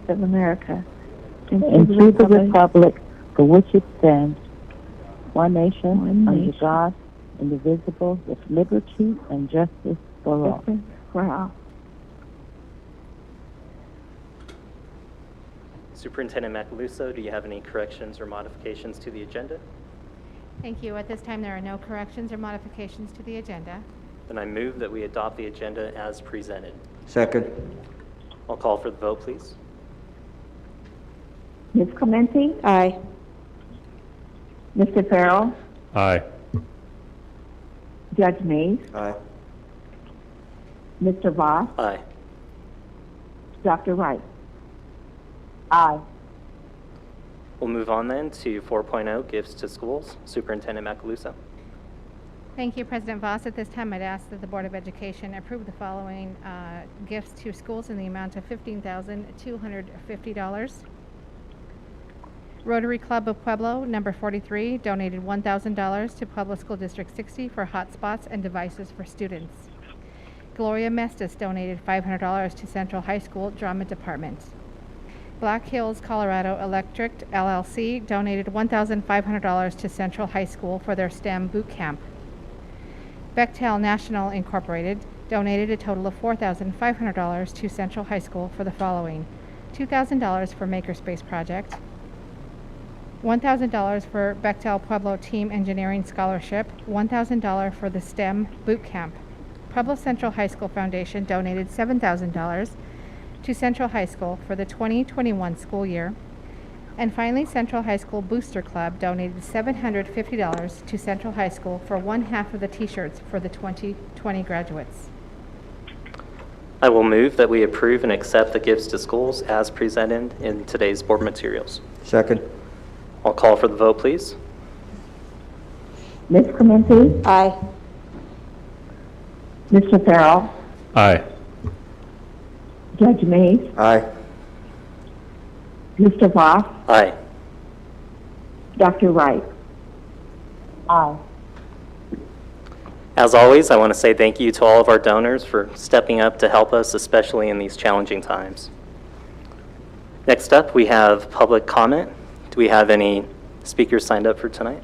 of America and to the republic for which it stands, one nation, under God, indivisible, with liberty and justice for all. For all. Superintendent Macaluso, do you have any corrections or modifications to the agenda? Thank you. At this time, there are no corrections or modifications to the agenda. Then I move that we adopt the agenda as presented. Second. I'll call for the vote, please. Ms. Clemente? Aye. Mr. Farrell? Aye. Judge Mays? Aye. Mr. Voss? Aye. Dr. Wright? Aye. We'll move on then to 4.0, gifts to schools. Superintendent Macaluso. Thank you, President Voss. At this time, I'd ask that the Board of Education approve the following gifts to schools in the amount of $15,250. Rotary Club of Pueblo, number 43, donated $1,000 to Pueblo School District 60 for hotspots and devices for students. Gloria Mestis donated $500 to Central High School Drama Department. Black Hills Colorado Electric LLC donated $1,500 to Central High School for their STEM boot camp. Bechtel National Incorporated donated a total of $4,500 to Central High School for the following: $2,000 for Makerspace Project, $1,000 for Bechtel Pueblo Team Engineering Scholarship, $1,000 for the STEM Boot Camp. Pueblo Central High School Foundation donated $7,000 to Central High School for the 2021 school year. And finally, Central High School Booster Club donated $750 to Central High School for one half of the t-shirts for the 2020 graduates. I will move that we approve and accept the gifts to schools as presented in today's board materials. Second. I'll call for the vote, please. Ms. Clemente? Aye. Mr. Farrell? Aye. Judge Mays? Aye. Mr. Voss? Aye. Dr. Wright? Aye. As always, I want to say thank you to all of our donors for stepping up to help us, especially in these challenging times. Next up, we have public comment. Do we have any speakers signed up for tonight?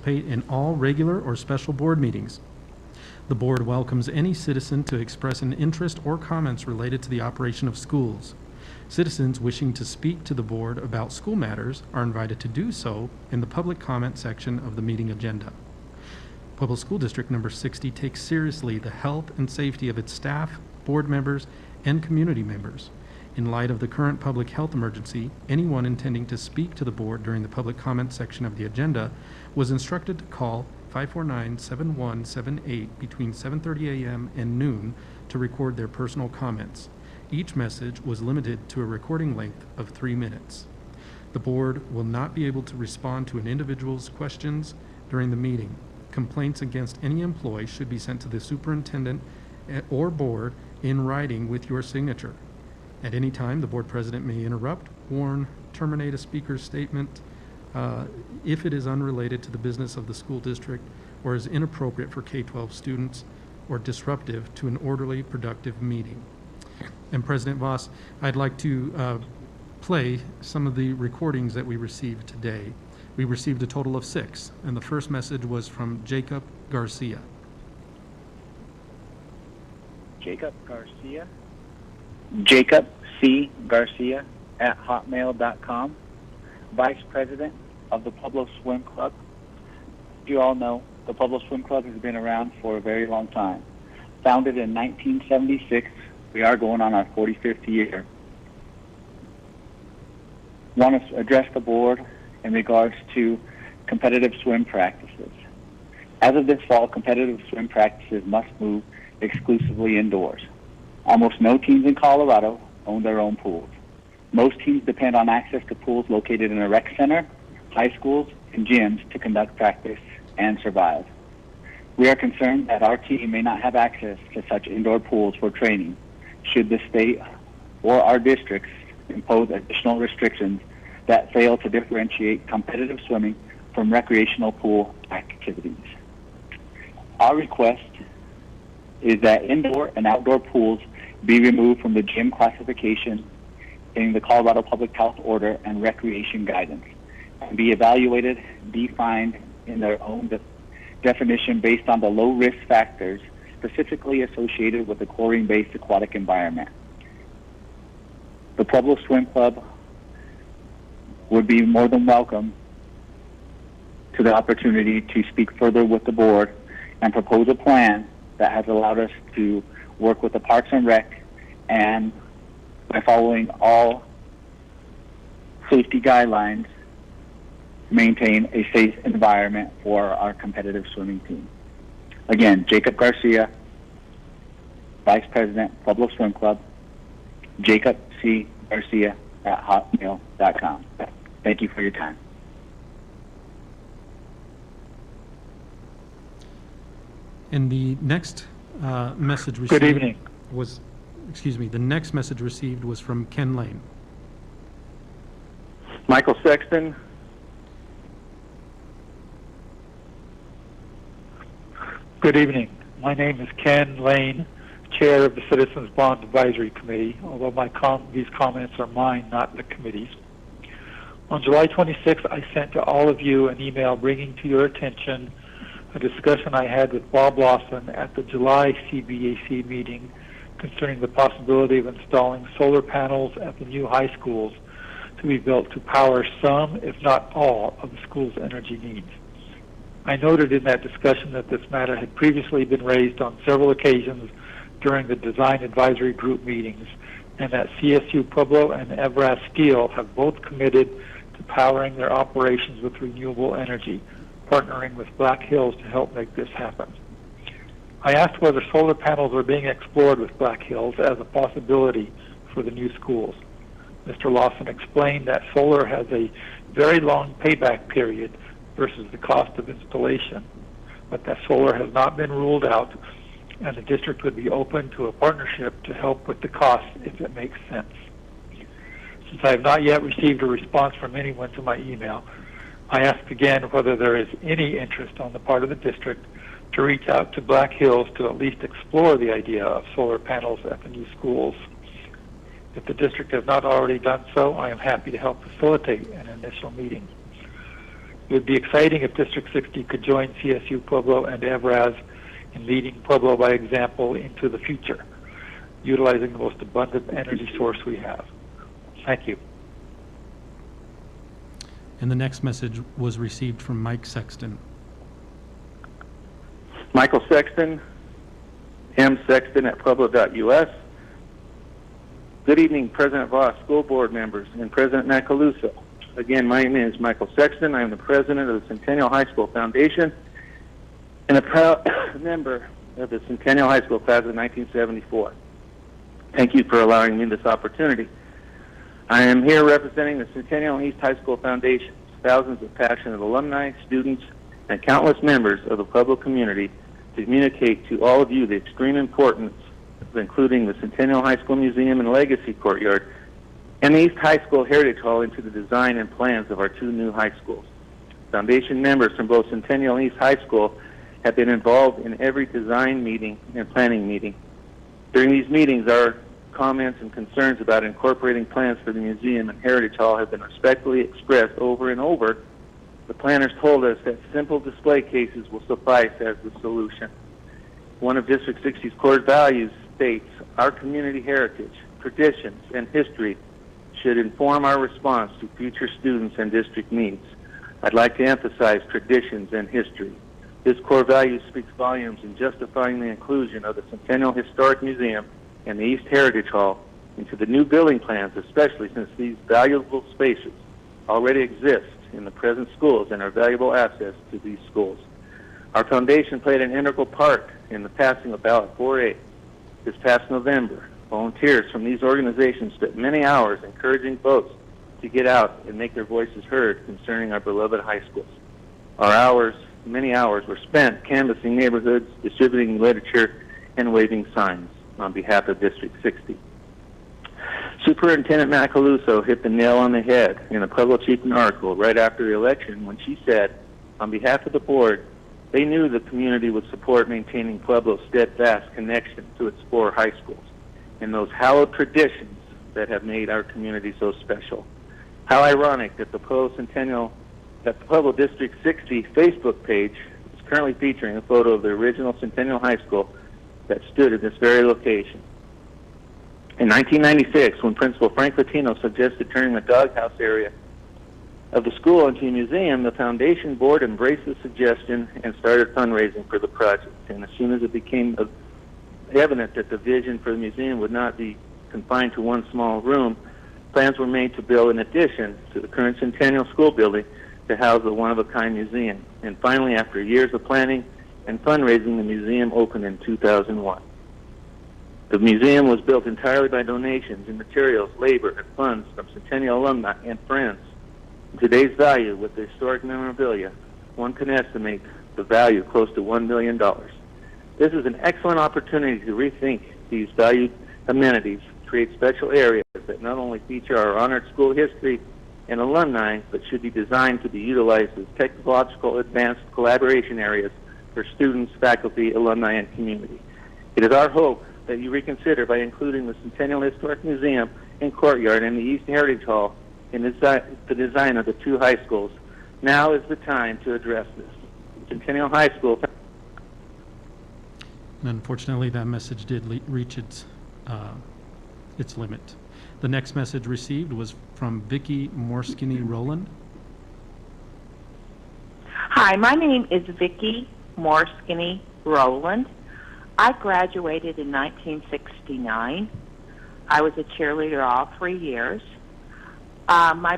Participate in all regular or special board meetings. The board welcomes any citizen to express an interest or comments related to the operation of schools. Citizens wishing to speak to the board about school matters are invited to do so in the public comment section of the meeting agenda. Pueblo School District number 60 takes seriously the health and safety of its staff, board members, and community members. In light of the current public health emergency, anyone intending to speak to the board during the public comment section of the agenda was instructed to call 549-7178 between 7:30 a.m. and noon to record their personal comments. Each message was limited to a recording length of 3 minutes. The board will not be able to respond to an individual's questions during the meeting. Complaints against any employee should be sent to the superintendent or board in writing with your signature. At any time, the board president may interrupt, warn, terminate a speaker's statement if it is unrelated to the business of the school district or is inappropriate for K-12 students or disruptive to an orderly, productive meeting. And President Voss, I'd like to play some of the recordings that we received today. We received a total of 6, and the first message was from Jacob Garcia. Jacob Garcia, Jacob C. Garcia at hotmail.com, Vice President of the Pueblo Swim Club. You all know the Pueblo Swim Club has been around for a very long time. Founded in 1976, we are going on our 45th year. Want to address the board in regards to competitive swim practices. As of this fall, competitive swim practices must move exclusively indoors. Almost no teams in Colorado own their own pools. Most teams depend on access to pools located in a rec center, high schools, and gyms to conduct practice and survive. We are concerned that our team may not have access to such indoor pools for training should the state or our districts impose additional restrictions that fail to differentiate competitive swimming from recreational pool activities. Our request is that indoor and outdoor pools be removed from the gym classification in the Colorado Public Health Order and Recreation Guidance, and be evaluated, defined in their own definition based on the low risk factors specifically associated with the chlorine-based aquatic environment. The Pueblo Swim Club would be more than welcome to the opportunity to speak further with the board and propose a plan that has allowed us to work with the Parks and Rec, and by following all safety guidelines, maintain a safe environment for our competitive swimming team. Again, Jacob Garcia, Vice President, Pueblo Swim Club, Jacob C. Garcia at hotmail.com. Thank you for your time. And the next message received Good evening. The next message received was from Ken Lane. Michael Sexton. Good evening. My name is Ken Lane, Chair of the Citizens Bond Advisory Committee, although these comments are mine, not the committee's. On July 26th, I sent to all of you an email bringing to your attention a discussion I had with Bob Lawson at the July CBAC meeting concerning the possibility of installing solar panels at the new high schools to be built to power some, if not all, of the school's energy needs. I noted in that discussion that this matter had previously been raised on several occasions during the Design Advisory Group meetings, and that CSU Pueblo and Evraz Steel have both committed to powering their operations with renewable energy, partnering with Black Hills to help make this happen. I asked whether solar panels are being explored with Black Hills as a possibility for the new schools. Mr. Lawson explained that solar has a very long payback period versus the cost of installation, but that solar has not been ruled out, and the district would be open to a partnership to help with the cost if it makes sense. Since I have not yet received a response from anyone to my email, I ask again whether there is any interest on the part of the district to reach out to Black Hills to at least explore the idea of solar panels at the new schools. If the district has not already done so, I am happy to help facilitate an initial meeting. It would be exciting if District 60 could join CSU Pueblo and Evraz in leading Pueblo by example into the future, utilizing the most abundant energy source we have. Thank you. And the next message was received from Mike Sexton. Michael Sexton, msexton at pueblo.us. Good evening, President Voss, school board members, and President Macaluso. Again, my name is Michael Sexton. I am the president of the Centennial High School Foundation and a proud member of the Centennial High School class of 1974. Thank you for allowing me this opportunity. I am here representing the Centennial East High School Foundation, thousands of passionate alumni, students, and countless members of the Pueblo community to communicate to all of you the extreme importance of including the Centennial High School Museum and Legacy Courtyard and the East High School Heritage Hall into the design and plans of our two new high schools. Foundation members from both Centennial and East High School have been involved in every design meeting and planning meeting. During these meetings, our comments and concerns about incorporating plans for the museum and Heritage Hall have been respectfully expressed over and over. The planners told us that simple display cases will suffice as the solution. One of District 60's core values states, our community heritage, traditions, and history should inform our response to future students and district needs. I'd like to emphasize traditions and history. This core value speaks volumes in justifying the inclusion of the Centennial Historic Museum and the East Heritage Hall into the new building plans, especially since these valuable spaces already exist in the present schools and are valuable assets to these schools. Our foundation played an integral part in the passing of Ballot 4A this past November. Volunteers from these organizations spent many hours encouraging folks to get out and make their voices heard concerning our beloved high schools. Many hours were spent canvassing neighborhoods, distributing literature, and waving signs on behalf of District 60. Superintendent Macaluso hit the nail on the head in a Pueblo Chieftain article right after the election when she said, on behalf of the board, They knew the community would support maintaining Pueblo's steadfast connection to its 4 high schools and those hallowed traditions that have made our community so special. How ironic that the Pueblo District 60 Facebook page is currently featuring a photo of the original Centennial High School that stood at this very location. In 1996, when Principal Frank Latino suggested turning the doghouse area of the school into a museum, the foundation board embraced the suggestion and started fundraising for the project. And as soon as it became evident that the vision for the museum would not be confined to one small room, plans were made to build an addition to the current Centennial School building to house the one-of-a-kind museum. And finally, after years of planning and fundraising, the museum opened in 2001. The museum was built entirely by donations in materials, labor, and funds from Centennial alumni and friends. Today's value with the historic memorabilia, one can estimate the value close to $1 million. This is an excellent opportunity to rethink these valued amenities, create special areas that not only feature our honored school history and alumni, but should be designed to be utilized as technological advanced collaboration areas for students, faculty, alumni, and community. It is our hope that you reconsider by including the Centennial Historic Museum and Courtyard and the East Heritage Hall in the design of the 2 high schools. Now is the time to address this. Centennial High School. And unfortunately, that message did reach its limit. The next message received was from Vicki Morskini Rowland. Hi, my name is Vicki Morskini Rowland. I graduated in 1969. I was a cheerleader all 3 years. My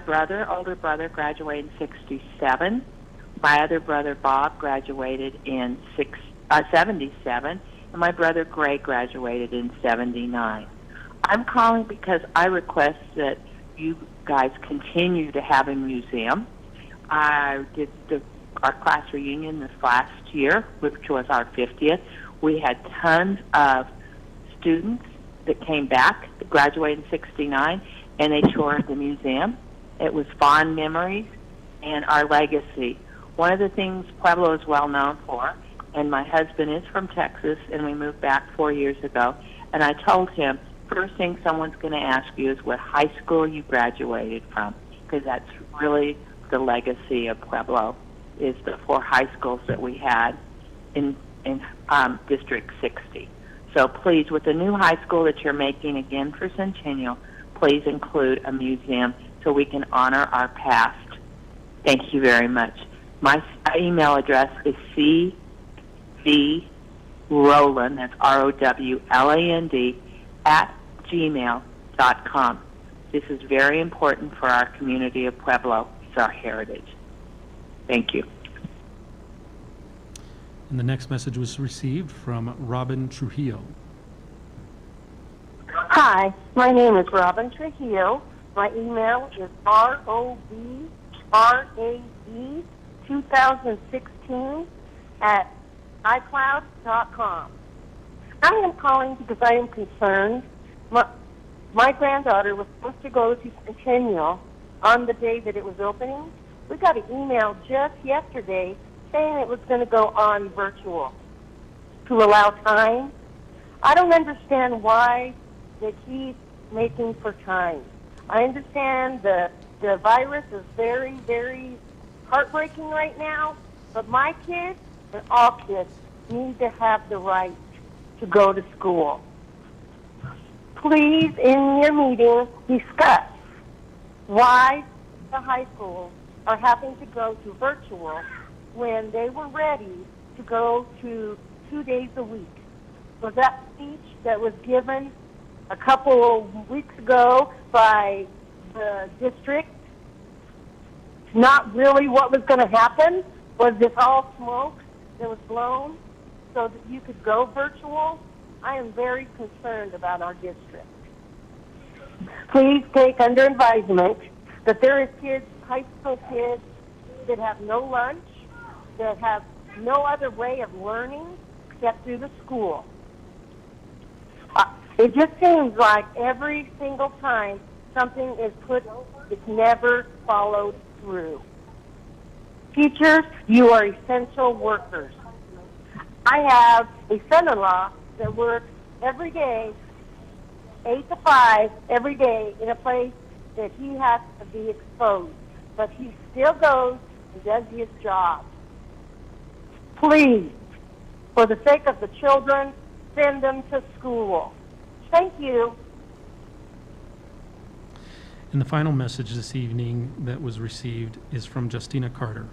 older brother, graduated in 67. My other brother, Bob, graduated in 77. And my brother, Gray, graduated in 79. I'm calling because I request that you guys continue to have a museum. I did our class reunion this last year, which was our 50th. We had tons of students that came back, that graduated in 69, and they toured the museum. It was fond memories and our legacy. One of the things Pueblo is well known for, and my husband is from Texas, and we moved back 4 years ago, and I told him, first thing someone's going to ask you is what high school you graduated from, because that's really the legacy of Pueblo, is the 4 high schools that we had in District 60. So please, with the new high school that you're making again for Centennial, please include a museum so we can honor our past. Thank you very much. My email address is cvrowland, that's ROWLAND, @gmail.com. This is very important for our community of Pueblo. It's our heritage. Thank you. And the next message was received from Robin Trujillo. Hi, my name is Robin Trujillo. My email is ROBRAE2016 @iCloud.com. I am calling because I am concerned. My granddaughter was supposed to go to Centennial on the day that it was opening. We got an email just yesterday saying it was going to go on virtual to allow time. I don't understand why they keep making for time. I understand the virus is very, very heartbreaking right now, but my kids and all kids need to have the right to go to school. Please, in your meeting, discuss why the high schools are having to go to virtual when they were ready to go to 2 days a week. Was that speech that was given a couple of weeks ago by the district not really what was going to happen? Was this all smoke that was blown so that you could go virtual? I am very concerned about our district. Please take under advisement that there is kids, high school kids, that have no lunch, that have no other way of learning except through the school. It just seems like every single time something is put, it's never followed through. Teachers, you are essential workers. I have a son-in-law that works every day, 8 to 5, every day in a place that he has to be exposed. But he still goes and does his job. Please, for the sake of the children, send them to school. Thank you. And the final message this evening that was received is from Justina Carter.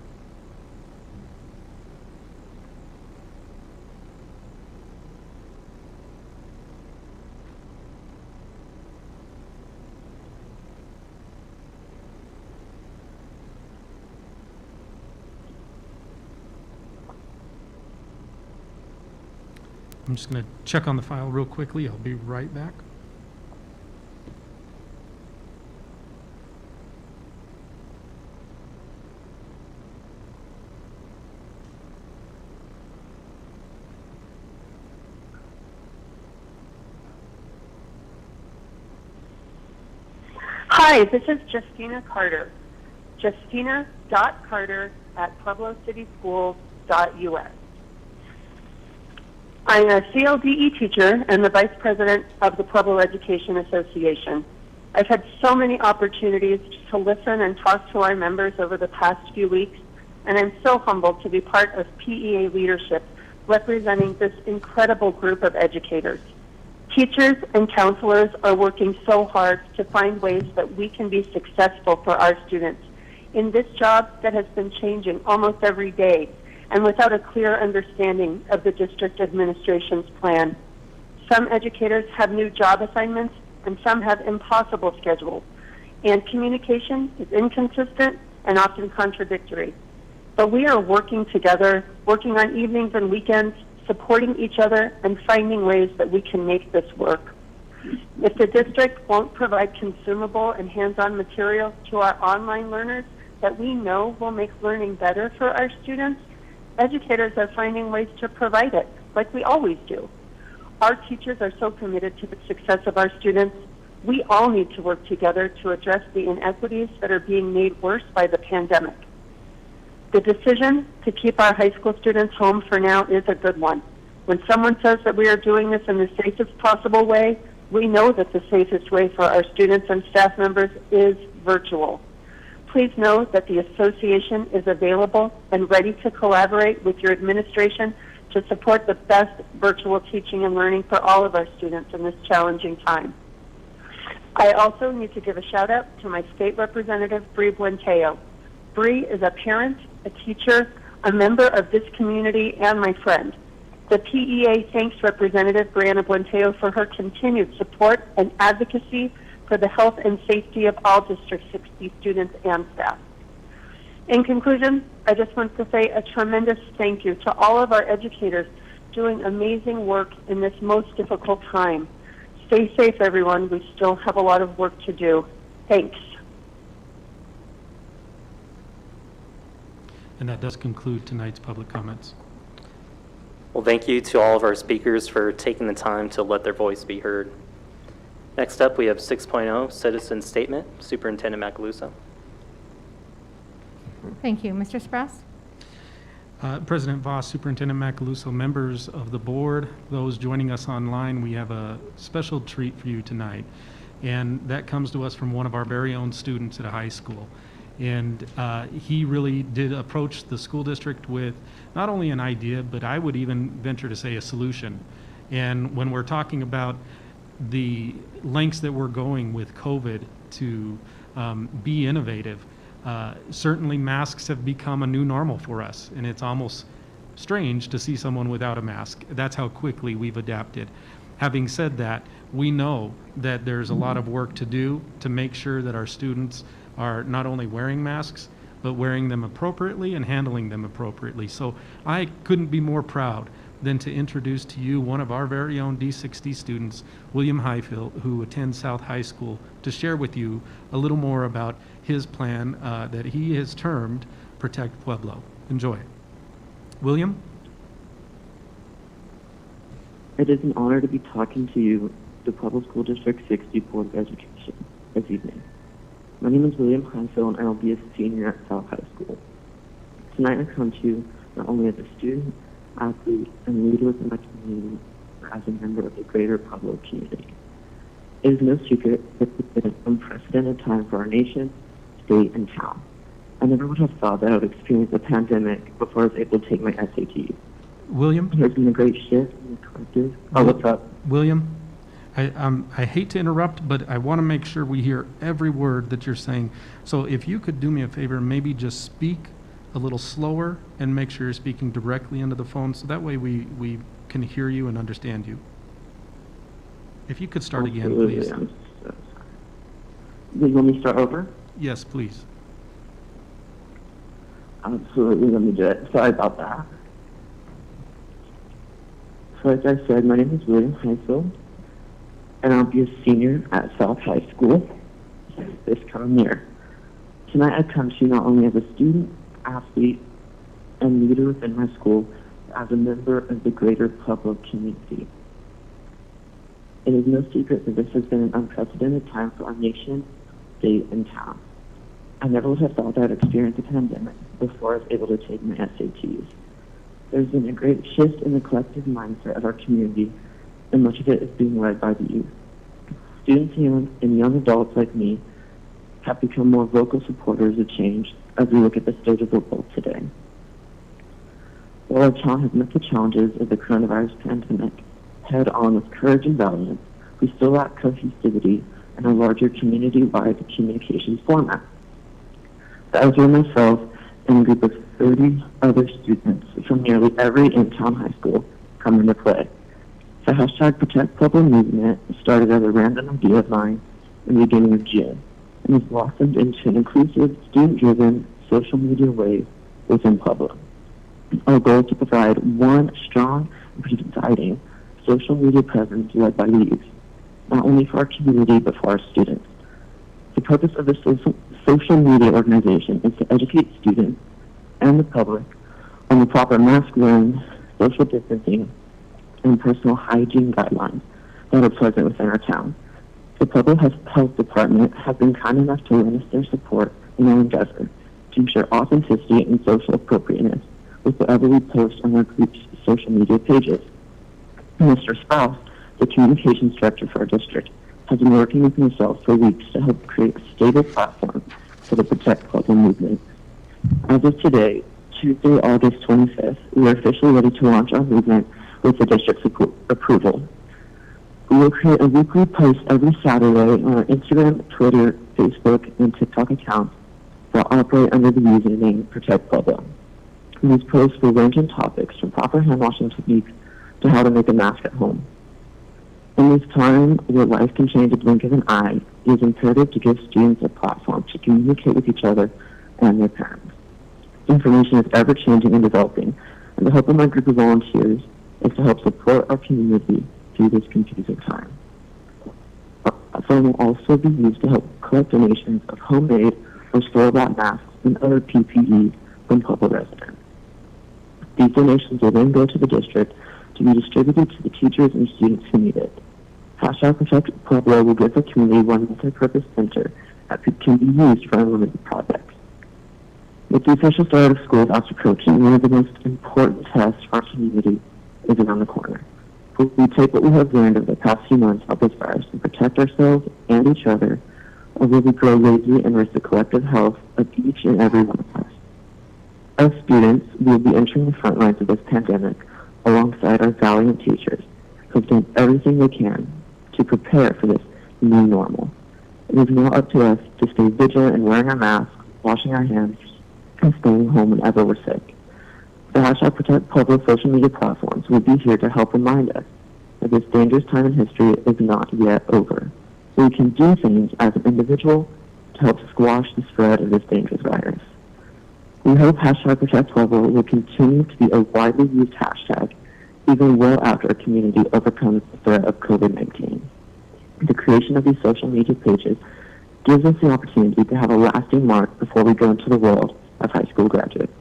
I'm just going to check on the file real quickly. I'll be right back. Hi, this is Justina Carter. Justina.Carter@PuebloCitySchools.us. I'm a CLDE teacher and the Vice President of the Pueblo Education Association. I've had so many opportunities to listen and talk to our members over the past few weeks, and I'm so humbled to be part of PEA leadership representing this incredible group of educators. Teachers and counselors are working so hard to find ways that we can be successful for our students in this job that has been changing almost every day and without a clear understanding of the district administration's plan. Some educators have new job assignments and some have impossible schedules, and communication is inconsistent and often contradictory. But we are working together, working on evenings and weekends, supporting each other, and finding ways that we can make this work. If the district won't provide consumable and hands-on material to our online learners that we know will make learning better for our students, educators are finding ways to provide it, like we always do. Our teachers are so committed to the success of our students. We all need to work together to address the inequities that are being made worse by the pandemic. The decision to keep our high school students home for now is a good one. When someone says that we are doing this in the safest possible way, we know that the safest way for our students and staff members is virtual. Please know that the association is available and ready to collaborate with your administration to support the best virtual teaching and learning for all of our students in this challenging time. I also need to give a shout out to my state representative, Bree Buenteo. Bree is a parent, a teacher, a member of this community, and my friend. The PEA thanks Representative Brianna Buenteo for her continued support and advocacy for the health and safety of all District 60 students and staff. In conclusion, I just want to say a tremendous thank you to all of our educators doing amazing work in this most difficult time. Stay safe, everyone. We still have a lot of work to do. Thanks. And that does conclude tonight's public comments. Well, thank you to all of our speakers for taking the time to let their voice be heard. Next up, we have 6.0 Citizen Statement, Superintendent Macaluso. Thank you. Mr. Sprouse? President Voss, Superintendent Macaluso, members of the board, those joining us online, we have a special treat for you tonight. And that comes to us from one of our very own students at a high school. And he really did approach the school district with not only an idea, but I would even venture to say a solution. And when we're talking about the lengths that we're going with COVID to be innovative, certainly masks have become a new normal for us, and it's almost strange to see someone without a mask. That's how quickly we've adapted. Having said that, we know that there's a lot of work to do to make sure that our students are not only wearing masks, but wearing them appropriately and handling them appropriately. So I couldn't be more proud than to introduce to you one of our very own D60 students, William Highfield, who attends South High School, to share with you a little more about his plan that he has termed Protect Pueblo. Enjoy. William? It is an honor to be talking to you, the Pueblo School District 60 Board of Education, this evening. My name is William Highfield, and I'll be a senior at South High School. Tonight I come to you not only as a student, athlete, and leader within my community or as a member of the greater Pueblo community. It is no secret that it's been an unprecedented time for our nation, state, and town. I never would have thought that I would experience a pandemic before I was able to take my SATs. William? There's been a great shift in the collective. Oh, what's up? William, I hate to interrupt, but I want to make sure we hear every word that you're saying. So if you could do me a favor, maybe just speak a little slower and make sure you're speaking directly into the phone, so that way we can hear you and understand you. If you could start again, Absolutely. please. I'm so sorry. You want me to start over? Yes, please. Absolutely, let me do it. Sorry about that. So as I said, my name is William Heisel, and I'll be a senior at South High School this coming year. Tonight I come to you not only as a student, athlete, and leader within my school, but as a member of the greater Pueblo community. It is no secret that this has been an unprecedented time for our nation, state, and town. I never would have thought that I'd experience a pandemic before I was able to take my SATs. There's been a great shift in the collective mindset of our community, and much of it is being led by the youth. Students and young adults like me have become more vocal supporters of change as we look at the state of the world today. While our town has met the challenges of the coronavirus pandemic head on with courage and valiance, we still lack cohesivity and a larger community-wide communications format. That is where myself and a group of 30 other students from nearly every in-town high school come into play. The hashtag Protect Pueblo movement started as a random idea of mine in the beginning of June and has blossomed into an inclusive, student-driven social media wave within Pueblo. Our goal is to provide one strong and presiding social media presence led by the youth, not only for our community but for our students. The purpose of this social media organization is to educate students and the public on the proper mask wearing, social distancing, and personal hygiene guidelines that are present within our town. The Pueblo Health Department has been kind enough to lend us their support in our endeavor to ensure authenticity and social appropriateness with whatever we post on our group's social media pages. Mr. Spouse, the communications director for our district, has been working with myself for weeks to help create a stable platform for the Protect Pueblo movement. As of today, Tuesday, August 25th, we are officially ready to launch our movement with the district's approval. We will create a weekly post every Saturday on our Instagram, Twitter, Facebook, and TikTok accounts that operate under the username Protect Pueblo. These posts will range in topics from proper hand washing techniques to how to make a mask at home. In this time where life can change a blink of an eye, it is imperative to give students a platform to communicate with each other and their parents. Information is ever-changing and developing, and the hope of my group of volunteers is to help support our community through this confusing time. Our platform will also be used to help collect donations of homemade or store-bought masks and other PPE from Pueblo residents. These donations will then go to the district to be distributed to the teachers and students who need it. Hashtag Protect Pueblo will give the community one multi-purpose center that can be used for unlimited projects. With the official start of school fast approaching, one of the most important tests for our community is around the corner. If we take what we have learned over the past few months about this virus and protect ourselves and each other, or will we grow lazy and risk the collective health of each and every one of us? As students, we will be entering the front lines of this pandemic alongside our valiant teachers who have done everything they can to prepare for this new normal. It is now up to us to stay vigilant in wearing our masks, washing our hands, and staying home whenever we're sick. The hashtag Protect Pueblo social media platforms will be here to help remind us that this dangerous time in history is not yet over. We can do things as an individual to help squash the spread of this dangerous virus. We hope hashtag Protect Pueblo will continue to be a widely used hashtag even well after our community overcomes the threat of COVID-19. The creation of these social media pages gives us the opportunity to have a lasting mark before we go into the world as high school graduates.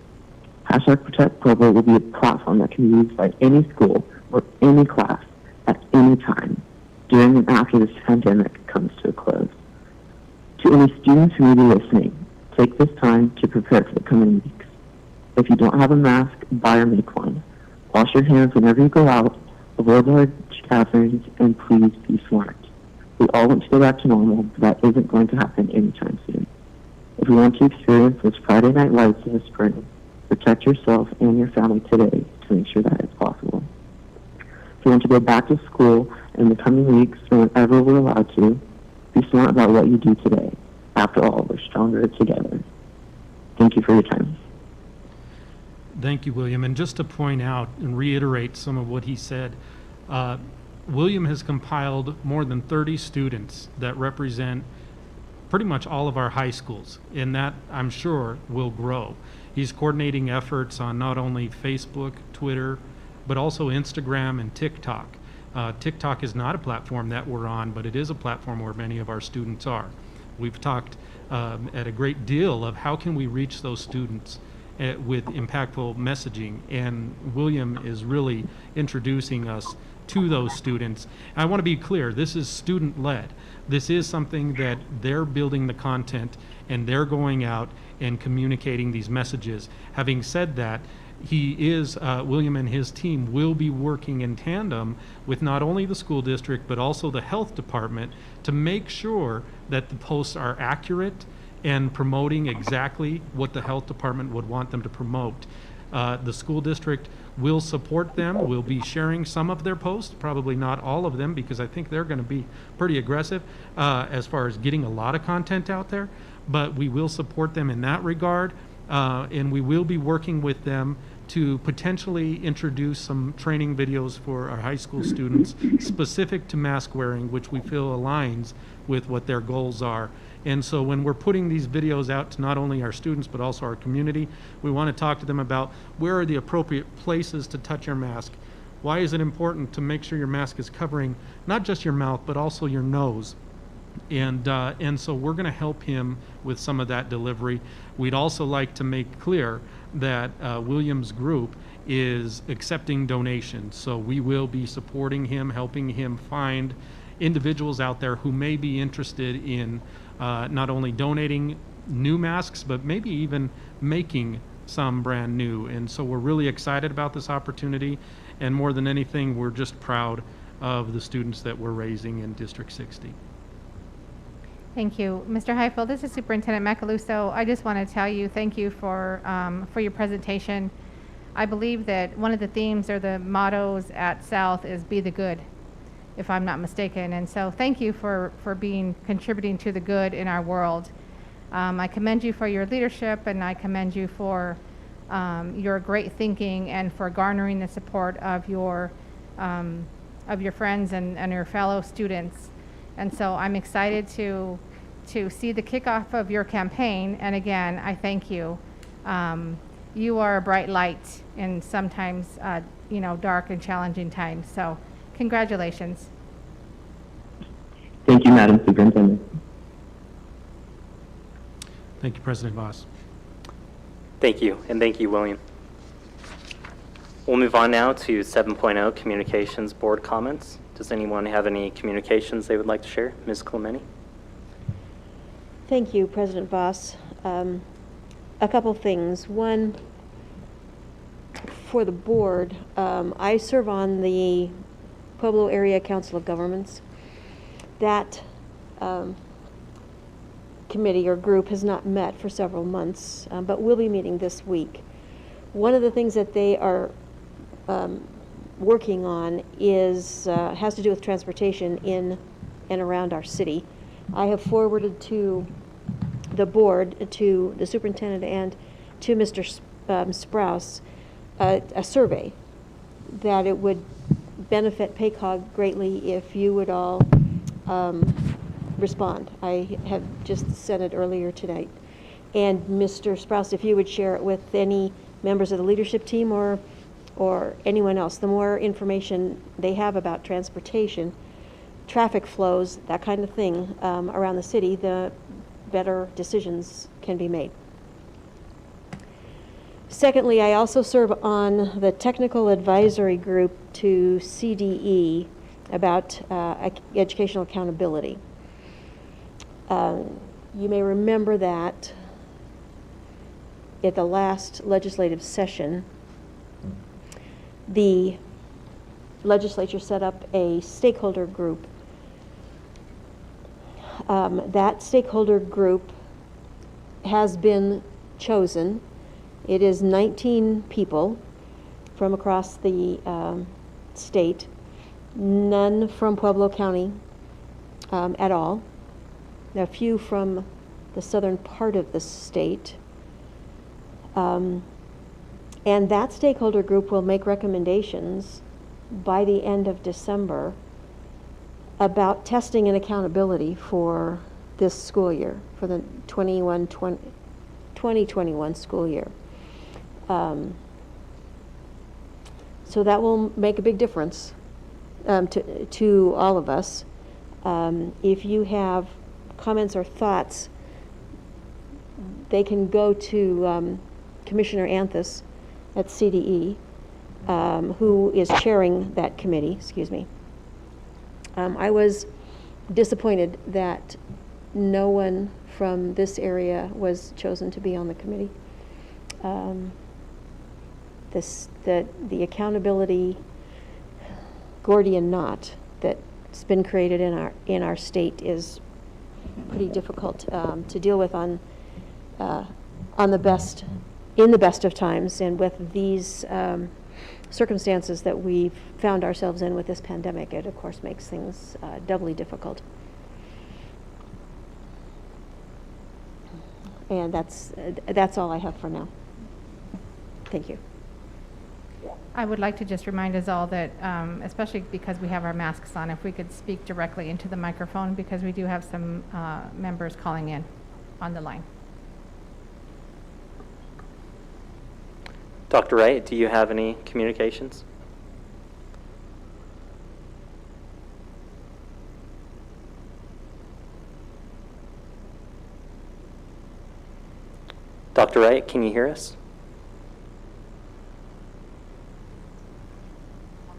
Hashtag Protect Pueblo will be a platform that can be used by any school or any class at any time during and after this pandemic comes to a close. To any students who may be listening, take this time to prepare for the coming weeks. If you don't have a mask, buy or make one. Wash your hands whenever you go out, avoid large gatherings, and please be smart. We all want to go back to normal, but that isn't going to happen anytime soon. If you want to experience those Friday night lights in the spring, protect yourself and your family today to make sure that it's possible. If you want to go back to school in the coming weeks or whenever we're allowed to, be smart about what you do today. After all, we're stronger together. Thank you for your time. Thank you, William. And just to point out and reiterate some of what he said, William has compiled more than 30 students that represent pretty much all of our high schools, and that, I'm sure, will grow. He's coordinating efforts on not only Facebook, Twitter, but also Instagram and TikTok. TikTok is not a platform that we're on, but it is a platform where many of our students are. We've talked at a great deal of how can we reach those students with impactful messaging, and William is really introducing us to those students. I want to be clear, this is student-led. This is something that they're building the content and they're going out and communicating these messages. Having said that, William and his team will be working in tandem with not only the school district but also the health department to make sure that the posts are accurate and promoting exactly what the health department would want them to promote. The school district will support them. We'll be sharing some of their posts, probably not all of them, because I think they're going to be pretty aggressive as far as getting a lot of content out there, but we will support them in that regard, and we will be working with them to potentially introduce some training videos for our high school students specific to mask wearing, which we feel aligns with what their goals are. And so when we're putting these videos out to not only our students but also our community, we want to talk to them about where are the appropriate places to touch your mask. Why is it important to make sure your mask is covering not just your mouth but also your nose? And so we're going to help him with some of that delivery. We'd also like to make clear that William's group is accepting donations. So we will be supporting him, helping him find individuals out there who may be interested in not only donating new masks, but maybe even making some brand new. And so we're really excited about this opportunity. And more than anything, we're just proud of the students that we're raising in District 60. Thank you. Mr. Heifel, this is Superintendent Macaluso. I just want to tell you thank you for your presentation. I believe that one of the themes or the mottos at South is be the good, if I'm not mistaken. And so thank you for contributing to the good in our world. I commend you for your leadership, and I commend you for your great thinking and for garnering the support of your friends and your fellow students. And so I'm excited to see the kickoff of your campaign. And again, I thank you. You are a bright light in sometimes, dark and challenging times. So congratulations. Thank you, Madam Superintendent. Thank you, President Voss. Thank you, and thank you, William. We'll move on now to 7.0 Communications Board comments. Does anyone have any communications they would like to share? Ms. Clementi? Thank you, President Voss. A couple things. One, for the board, I serve on the Pueblo Area Council of Governments. That committee or group has not met for several months, but will be meeting this week. One of the things that they are working on has to do with transportation in and around our city. I have forwarded to the board, to the superintendent, and to Mr. Sprouse a survey that it would benefit PACOG greatly if you would all respond. I have just sent it earlier tonight. And Mr. Sprouse, if you would share it with any members of the leadership team or anyone else. The more information they have about transportation, traffic flows, that kind of thing around the city, the better decisions can be made. Secondly, I also serve on the technical advisory group to CDE about educational accountability. You may remember that at the last legislative session, the legislature set up a stakeholder group. That stakeholder group has been chosen. It is 19 people from across the state, none from Pueblo County at all. There are a few from the southern part of the state. And that stakeholder group will make recommendations by the end of December about testing and accountability for this school year, for the 2021 school year. So that will make a big difference to all of us. If you have comments or thoughts, they can go to Commissioner Anthus at CDE, who is chairing that committee, excuse me. I was disappointed that no one from this area was chosen to be on the committee. The accountability Gordian knot that's been created in our state is pretty difficult to deal with in the best of times, and with these circumstances that we've found ourselves in with this pandemic, it of course makes things doubly difficult. And that's all I have for now. Thank you. I would like to just remind us all that, especially because we have our masks on, if we could speak directly into the microphone, because we do have some members calling in on the line. Dr. Wright, do you have any communications? Dr. Wright, can you hear us?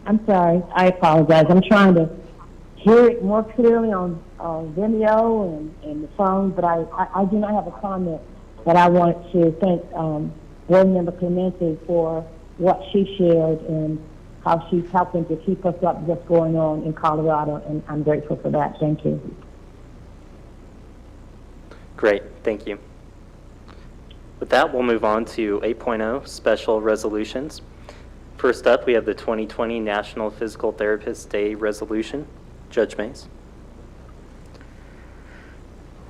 I'm sorry. I apologize. I'm trying to hear it more clearly on Vimeo and the phone, but I do not have a comment. But I want to thank Board Member Clemente for what she shared and how she's helping to keep us up with what's going on in Colorado, and I'm grateful for that. Thank you. Great, thank you. With that, we'll move on to 8.0, special resolutions. First up, we have the 2020 National Physical Therapist Day Resolution. Judge Mays.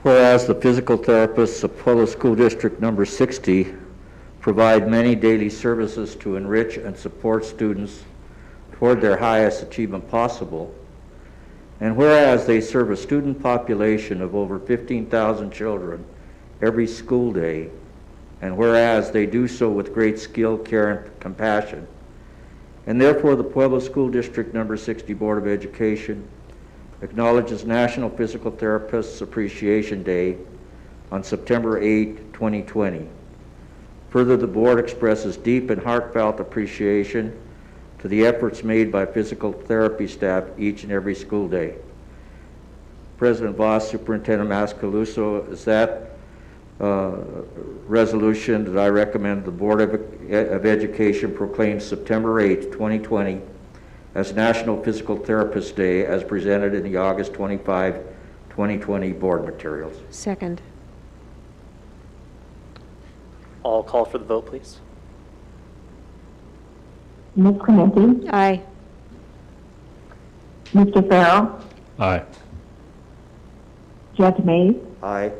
Whereas the physical therapists of Pueblo School District number 60 provide many daily services to enrich and support students toward their highest achievement possible, and whereas they serve a student population of over 15,000 children every school day, and whereas they do so with great skill, care, and compassion, and therefore the Pueblo School District number 60 Board of Education acknowledges National Physical Therapists Appreciation Day on September 8, 2020. Further, the board expresses deep and heartfelt appreciation to the efforts made by physical therapy staff each and every school day. President Voss, Superintendent Mascaluso, is that resolution that I recommend the Board of Education proclaims September 8, 2020 as National Physical Therapist Day as presented in the August 25, 2020 board materials. Second. All call for the vote, please. Ms. Clemente? Aye. Mr. Farrell? Aye. Judge Mays? Aye.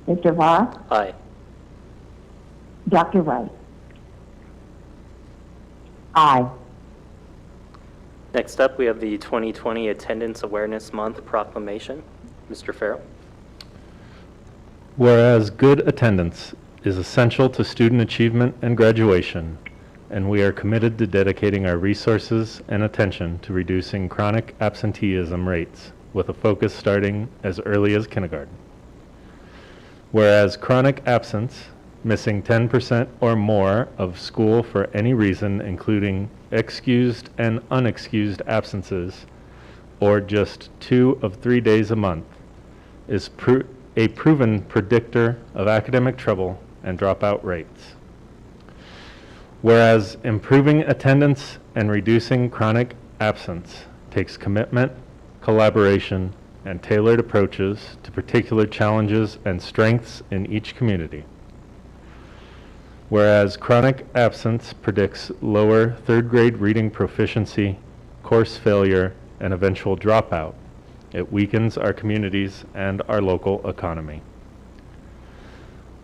Mr. Voss? Aye. Dr. Wright? Aye. Next up, we have the 2020 Attendance Awareness Month proclamation. Mr. Farrell. Whereas good attendance is essential to student achievement and graduation, and we are committed to dedicating our resources and attention to reducing chronic absenteeism rates, with a focus starting as early as kindergarten. Whereas chronic absence, missing 10% or more of school for any reason, including excused and unexcused absences, or just 2 of 3 days a month, is a proven predictor of academic trouble and dropout rates. Whereas improving attendance and reducing chronic absence takes commitment, collaboration, and tailored approaches to particular challenges and strengths in each community. Whereas chronic absence predicts lower third grade reading proficiency, course failure, and eventual dropout, it weakens our communities and our local economy.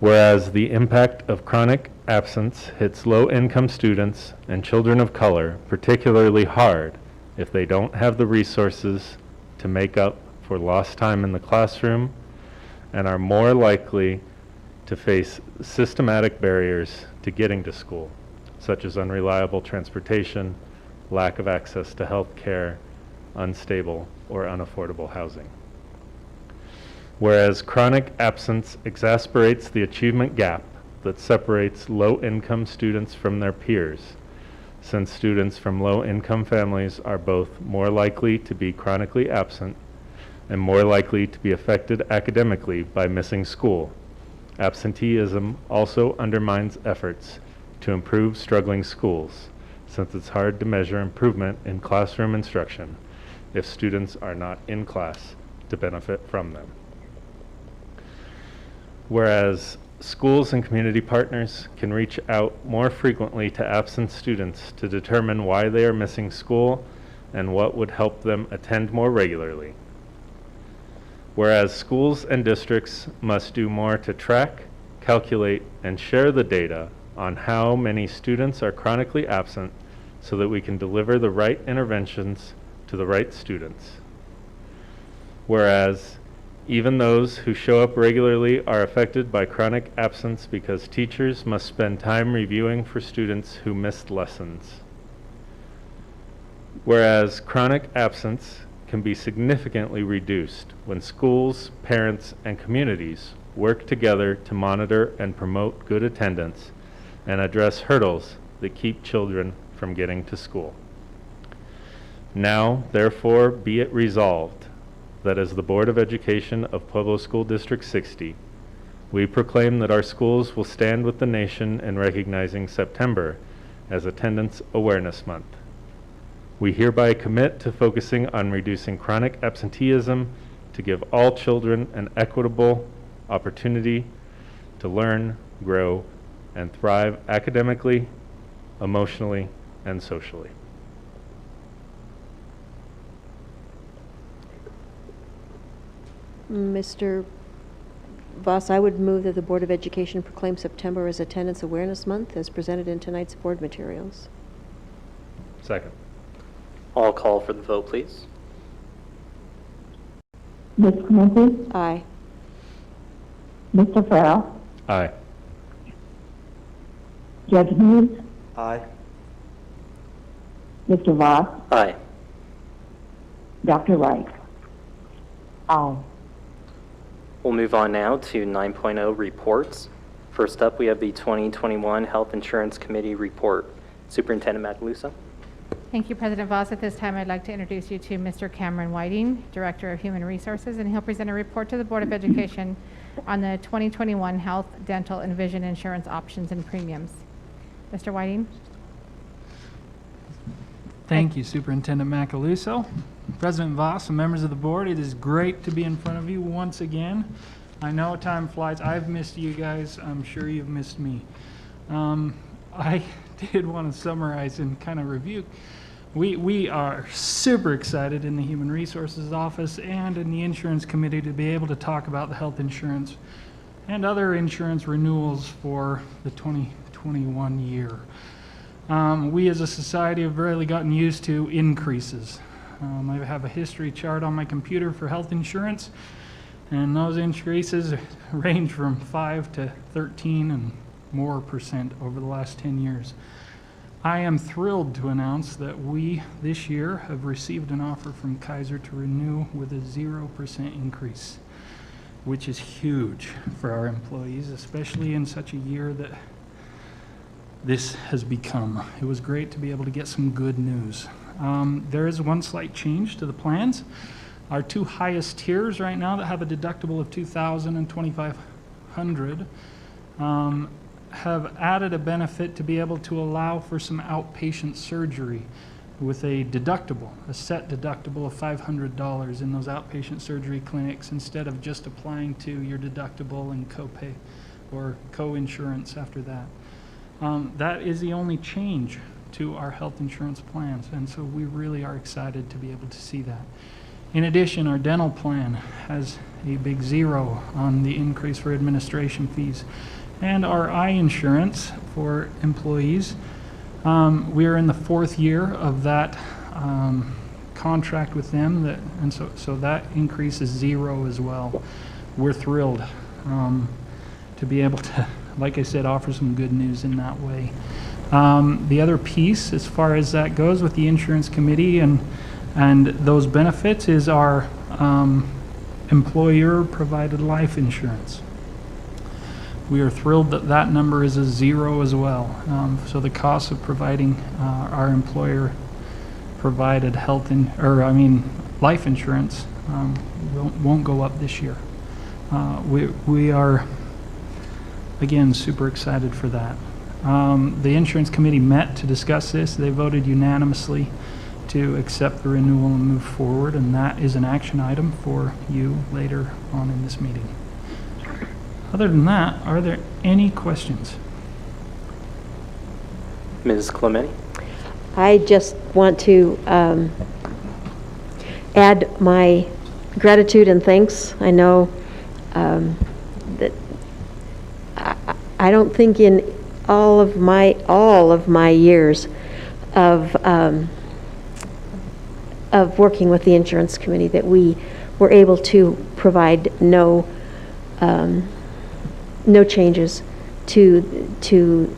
Whereas the impact of chronic absence hits low-income students and children of color particularly hard if they don't have the resources to make up for lost time in the classroom and are more likely to face systematic barriers to getting to school, such as unreliable transportation, lack of access to health care, unstable or unaffordable housing. Whereas chronic absence exacerbates the achievement gap that separates low-income students from their peers, since students from low-income families are both more likely to be chronically absent and more likely to be affected academically by missing school. Absenteeism also undermines efforts to improve struggling schools, since it's hard to measure improvement in classroom instruction if students are not in class to benefit from them. Whereas schools and community partners can reach out more frequently to absent students to determine why they are missing school and what would help them attend more regularly. Whereas schools and districts must do more to track, calculate, and share the data on how many students are chronically absent so that we can deliver the right interventions to the right students. Whereas even those who show up regularly are affected by chronic absence because teachers must spend time reviewing for students who missed lessons. Whereas chronic absence can be significantly reduced when schools, parents, and communities work together to monitor and promote good attendance and address hurdles that keep children from getting to school. Now, therefore, be it resolved that as the Board of Education of Pueblo School District 60, we proclaim that our schools will stand with the nation in recognizing September as Attendance Awareness Month. We hereby commit to focusing on reducing chronic absenteeism to give all children an equitable opportunity to learn, grow, and thrive academically, emotionally, and socially. Mr. Voss, I would move that the Board of Education proclaim September as Attendance Awareness Month as presented in tonight's board materials. Second. I'll call for the vote, please. Ms. Clementi? Aye. Mr. Farrell? Aye. Judge Hughes? Aye. Mr. Voss? Aye. Dr. Wright? Aye. We'll move on now to 9.0 reports. First up, we have the 2021 Health Insurance Committee report. Superintendent Macaluso. Thank you, President Voss. At this time, I'd like to introduce you to Mr. Cameron Whiting, Director of Human Resources, and he'll present a report to the Board of Education on the 2021 Health, Dental, and Vision Insurance options and premiums. Mr. Whiting. Thank you, Superintendent Macaluso. President Voss and members of the board, it is great to be in front of you once again. I know time flies. I've missed you guys. I'm sure you've missed me. I did want to summarize and kind of review. We are super excited in the Human Resources Office and in the Insurance Committee to be able to talk about the health insurance and other insurance renewals for the 2021 year. We as a society have really gotten used to increases. I have a history chart on my computer for health insurance, and those increases range from 5 to 13 and more % over the last 10 years. I am thrilled to announce that we, this year, have received an offer from Kaiser to renew with a 0% increase, which is huge for our employees, especially in such a year that this has become. It was great to be able to get some good news. There is one slight change to the plans. Our two highest tiers right now that have a deductible of $2,000 and $2,500 have added a benefit to be able to allow for some outpatient surgery with a deductible, a set deductible of $500 in those outpatient surgery clinics instead of just applying to your deductible and copay or co-insurance after that. That is the only change to our health insurance plans, and so we really are excited to be able to see that. In addition, our dental plan has a big zero on the increase for administration fees, and our eye insurance for employees. We are in the 4th year of that contract with them, and so that increase is zero as well. We're thrilled to be able to, like I said, offer some good news in that way. The other piece, as far as that goes with the insurance committee and those benefits, is our employer-provided life insurance. We are thrilled that that number is a zero as well. So the cost of providing our employer-provided life insurance won't go up this year. We are, again, super excited for that. The insurance committee met to discuss this. They voted unanimously to accept the renewal and move forward, and that is an action item for you later on in this meeting. Other than that, are there any questions? Ms. Clemente? I just want to add my gratitude and thanks. I know that I don't think in all of my years of working with the insurance committee that we were able to provide no changes to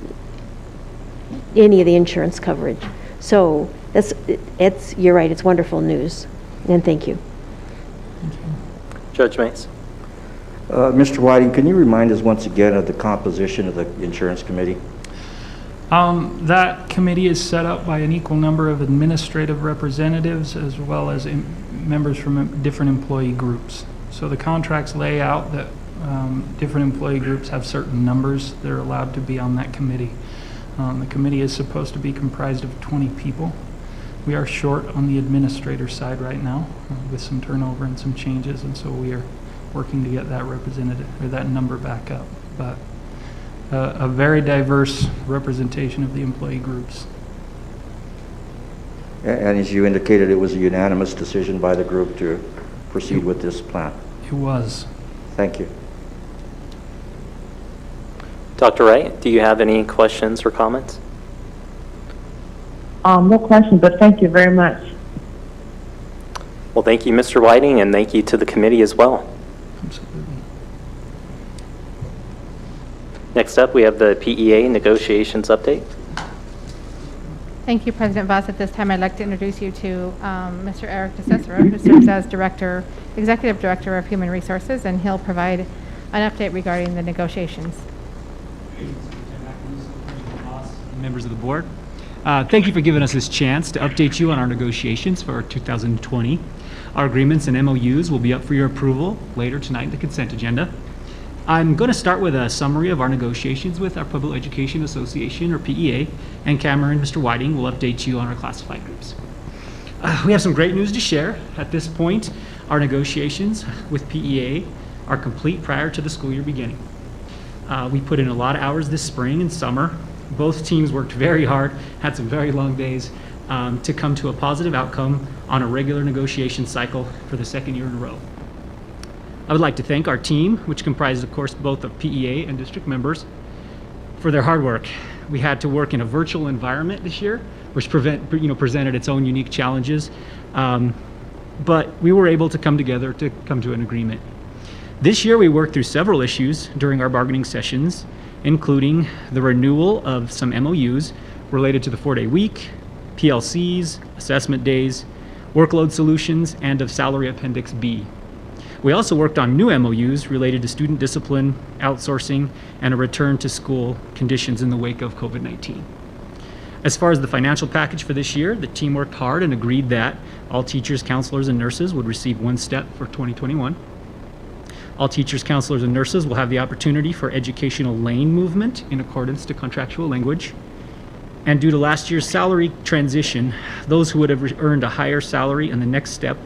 any of the insurance coverage. So you're right, it's wonderful news, and thank you. Judge Mays? Mr. Whiting, can you remind us once again of the composition of the insurance committee? That committee is set up by an equal number of administrative representatives as well as members from different employee groups. So the contracts lay out that different employee groups have certain numbers that are allowed to be on that committee. The committee is supposed to be comprised of 20 people. We are short on the administrator side right now with some turnover and some changes, and so we are working to get that representative or that number back up. But a very diverse representation of the employee groups. And as you indicated, it was a unanimous decision by the group to proceed with this plan. It was. Thank you. Dr. Wright, do you have any questions or comments? No question, but thank you very much. Well, thank you, Mr. Whiting, and thank you to the committee as well. Absolutely. Next up, we have the PEA negotiations update. Thank you, President Voss. At this time, I'd like to introduce you to Mr. Eric DeCicero, who serves as Executive Director of Human Resources, and he'll provide an update regarding the negotiations. Members of the board, thank you for giving us this chance to update you on our negotiations for 2020. Our agreements and MOUs will be up for your approval later tonight in the consent agenda. I'm going to start with a summary of our negotiations with our Public Education Association, or PEA, and Cameron and Mr. Whiting will update you on our classified groups. We have some great news to share. At this point, our negotiations with PEA are complete prior to the school year beginning. We put in a lot of hours this spring and summer. Both teams worked very hard, had some very long days to come to a positive outcome on a regular negotiation cycle for the 2nd year in a row. I would like to thank our team, which comprises, of course, both of PEA and district members, for their hard work. We had to work in a virtual environment this year, which presented its own unique challenges, but we were able to come together to come to an agreement. This year, we worked through several issues during our bargaining sessions, including the renewal of some MOUs related to the 4-day week, PLCs, assessment days, workload solutions, and of Salary Appendix B. We also worked on new MOUs related to student discipline, outsourcing, and a return to school conditions in the wake of COVID-19. As far as the financial package for this year, the team worked hard and agreed that all teachers, counselors, and nurses would receive one step for 2021. All teachers, counselors, and nurses will have the opportunity for educational lane movement in accordance to contractual language. And due to last year's salary transition, those who would have earned a higher salary in the next step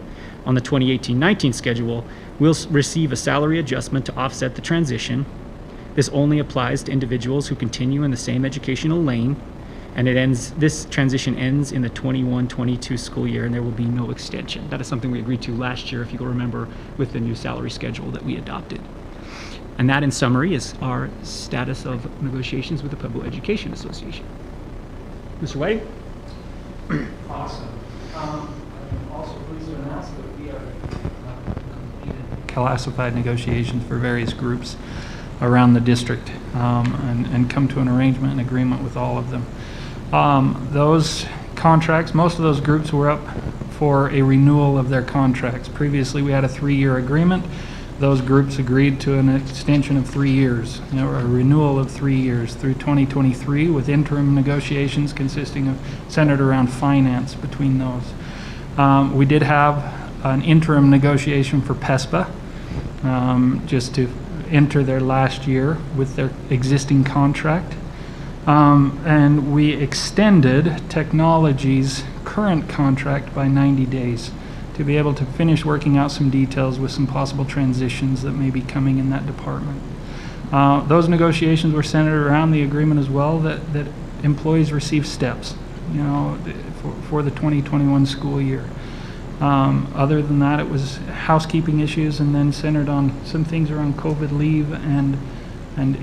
on the 2018-19 schedule will receive a salary adjustment to offset the transition. This only applies to individuals who continue in the same educational lane, and this transition ends in the 21-22 school year, and there will be no extension. That is something we agreed to last year, if you will remember, with the new salary schedule that we adopted. And that, in summary, is our status of negotiations with the Pueblo Education Association. Mr. Whiting? Awesome. I'm also pleased to announce that we have completed classified negotiations for various groups around the district and come to an arrangement and agreement with all of them. Those contracts, most of those groups were up for a renewal of their contracts. Previously, we had a 3-year agreement. Those groups agreed to an extension of 3 years, or a renewal of 3 years through 2023, with interim negotiations centered around finance between those. We did have an interim negotiation for PESPA, just to enter their last year with their existing contract. And we extended Technology's current contract by 90 days to be able to finish working out some details with some possible transitions that may be coming in that department. Those negotiations were centered around the agreement as well that employees receive steps, for the 2021 school year. Other than that, it was housekeeping issues, and then centered on some things around COVID leave and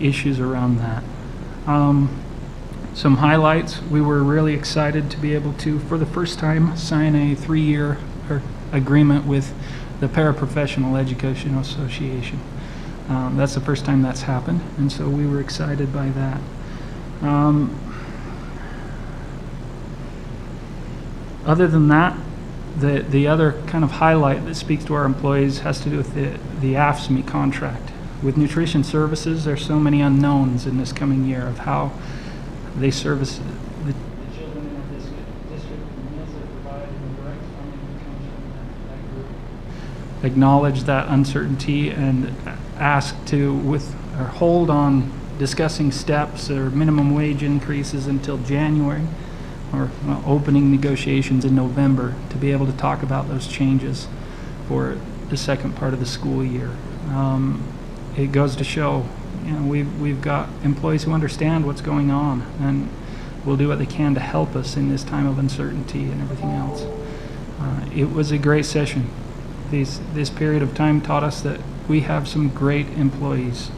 issues around that. Some highlights: we were really excited to be able to, for the first time, sign a 3-year agreement with the Paraprofessional Education Association. That's the first time that's happened, and so we were excited by that. Other than that, the other kind of highlight that speaks to our employees has to do with the AFSCME contract. With nutrition services, there's so many unknowns in this coming year of how they service the children in our district, the meals they provide, and the direct funding that comes from that group. Acknowledge that uncertainty and ask to hold on discussing steps or minimum wage increases until January, or opening negotiations in November to be able to talk about those changes for the second part of the school year. It goes to show, we've got employees who understand what's going on and will do what they can to help us in this time of uncertainty and everything else. It was a great session. This period of time taught us that we have some great employees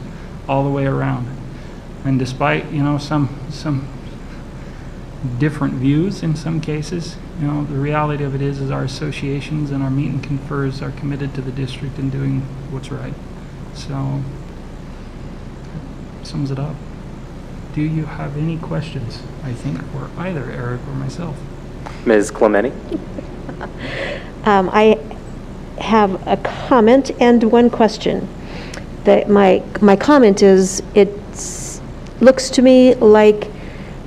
all the way around. And despite, some different views in some cases, the reality of it is our associations and our meet and confers are committed to the district and doing what's right. So, sums it up. Do you have any questions, I think, for either Eric or myself? Ms. Clementi? I have a comment and one question. My comment is, it looks to me like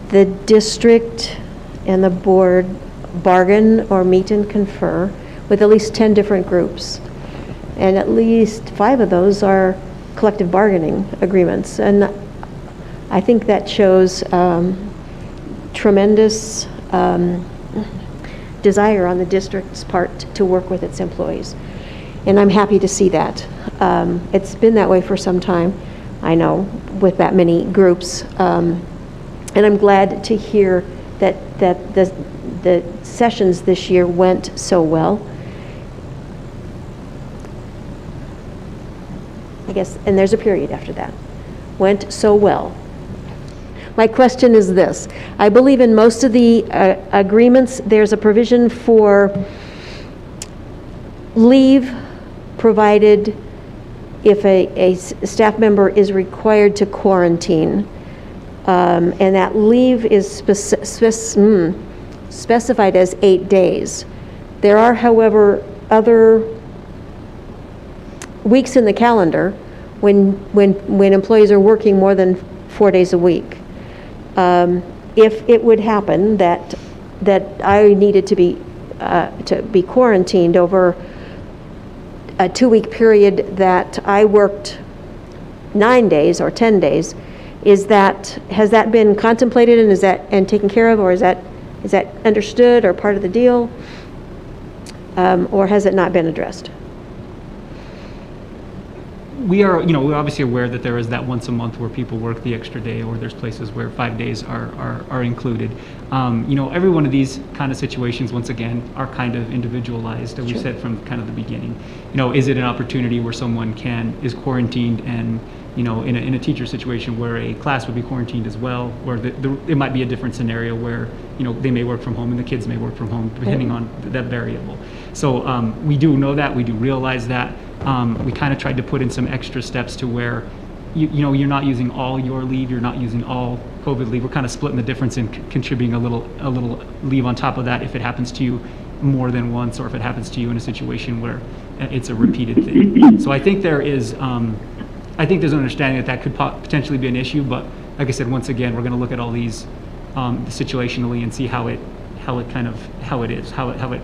the district and the board bargain or meet and confer with at least 10 different groups. And at least 5 of those are collective bargaining agreements. And I think that shows tremendous desire on the district's part to work with its employees. And I'm happy to see that. It's been that way for some time, I know, with that many groups. And I'm glad to hear that the sessions this year went so well. I guess, and there's a period after that. Went so well. My question is this. I believe in most of the agreements, there's a provision for leave provided if a staff member is required to quarantine. And that leave is specified as 8 days. There are, however, other weeks in the calendar when employees are working more than 4 days a week. If it would happen that I needed to be quarantined over a 2-week period that I worked 9 days or 10 days. Has that been contemplated and taken care of, or is that understood or part of the deal, or has it not been addressed? We are, we're obviously aware that there is that once a month where people work the extra day, or there's places where 5 days are included. Every one of these kind of situations, once again, are kind of individualized, as we said from kind of the beginning. Is it an opportunity where someone is quarantined and, in a teacher situation where a class would be quarantined as well, or it might be a different scenario where, they may work from home and the kids may work from home, depending on that variable. So we do know that, we do realize that. We kind of tried to put in some extra steps to where, you're not using all your leave, you're not using all COVID leave. We're kind of splitting the difference and contributing a little leave on top of that if it happens to you more than once, or if it happens to you in a situation where it's a repeated thing. So I think there's an understanding that could potentially be an issue, but like I said, once again, we're going to look at all these situationally and see how it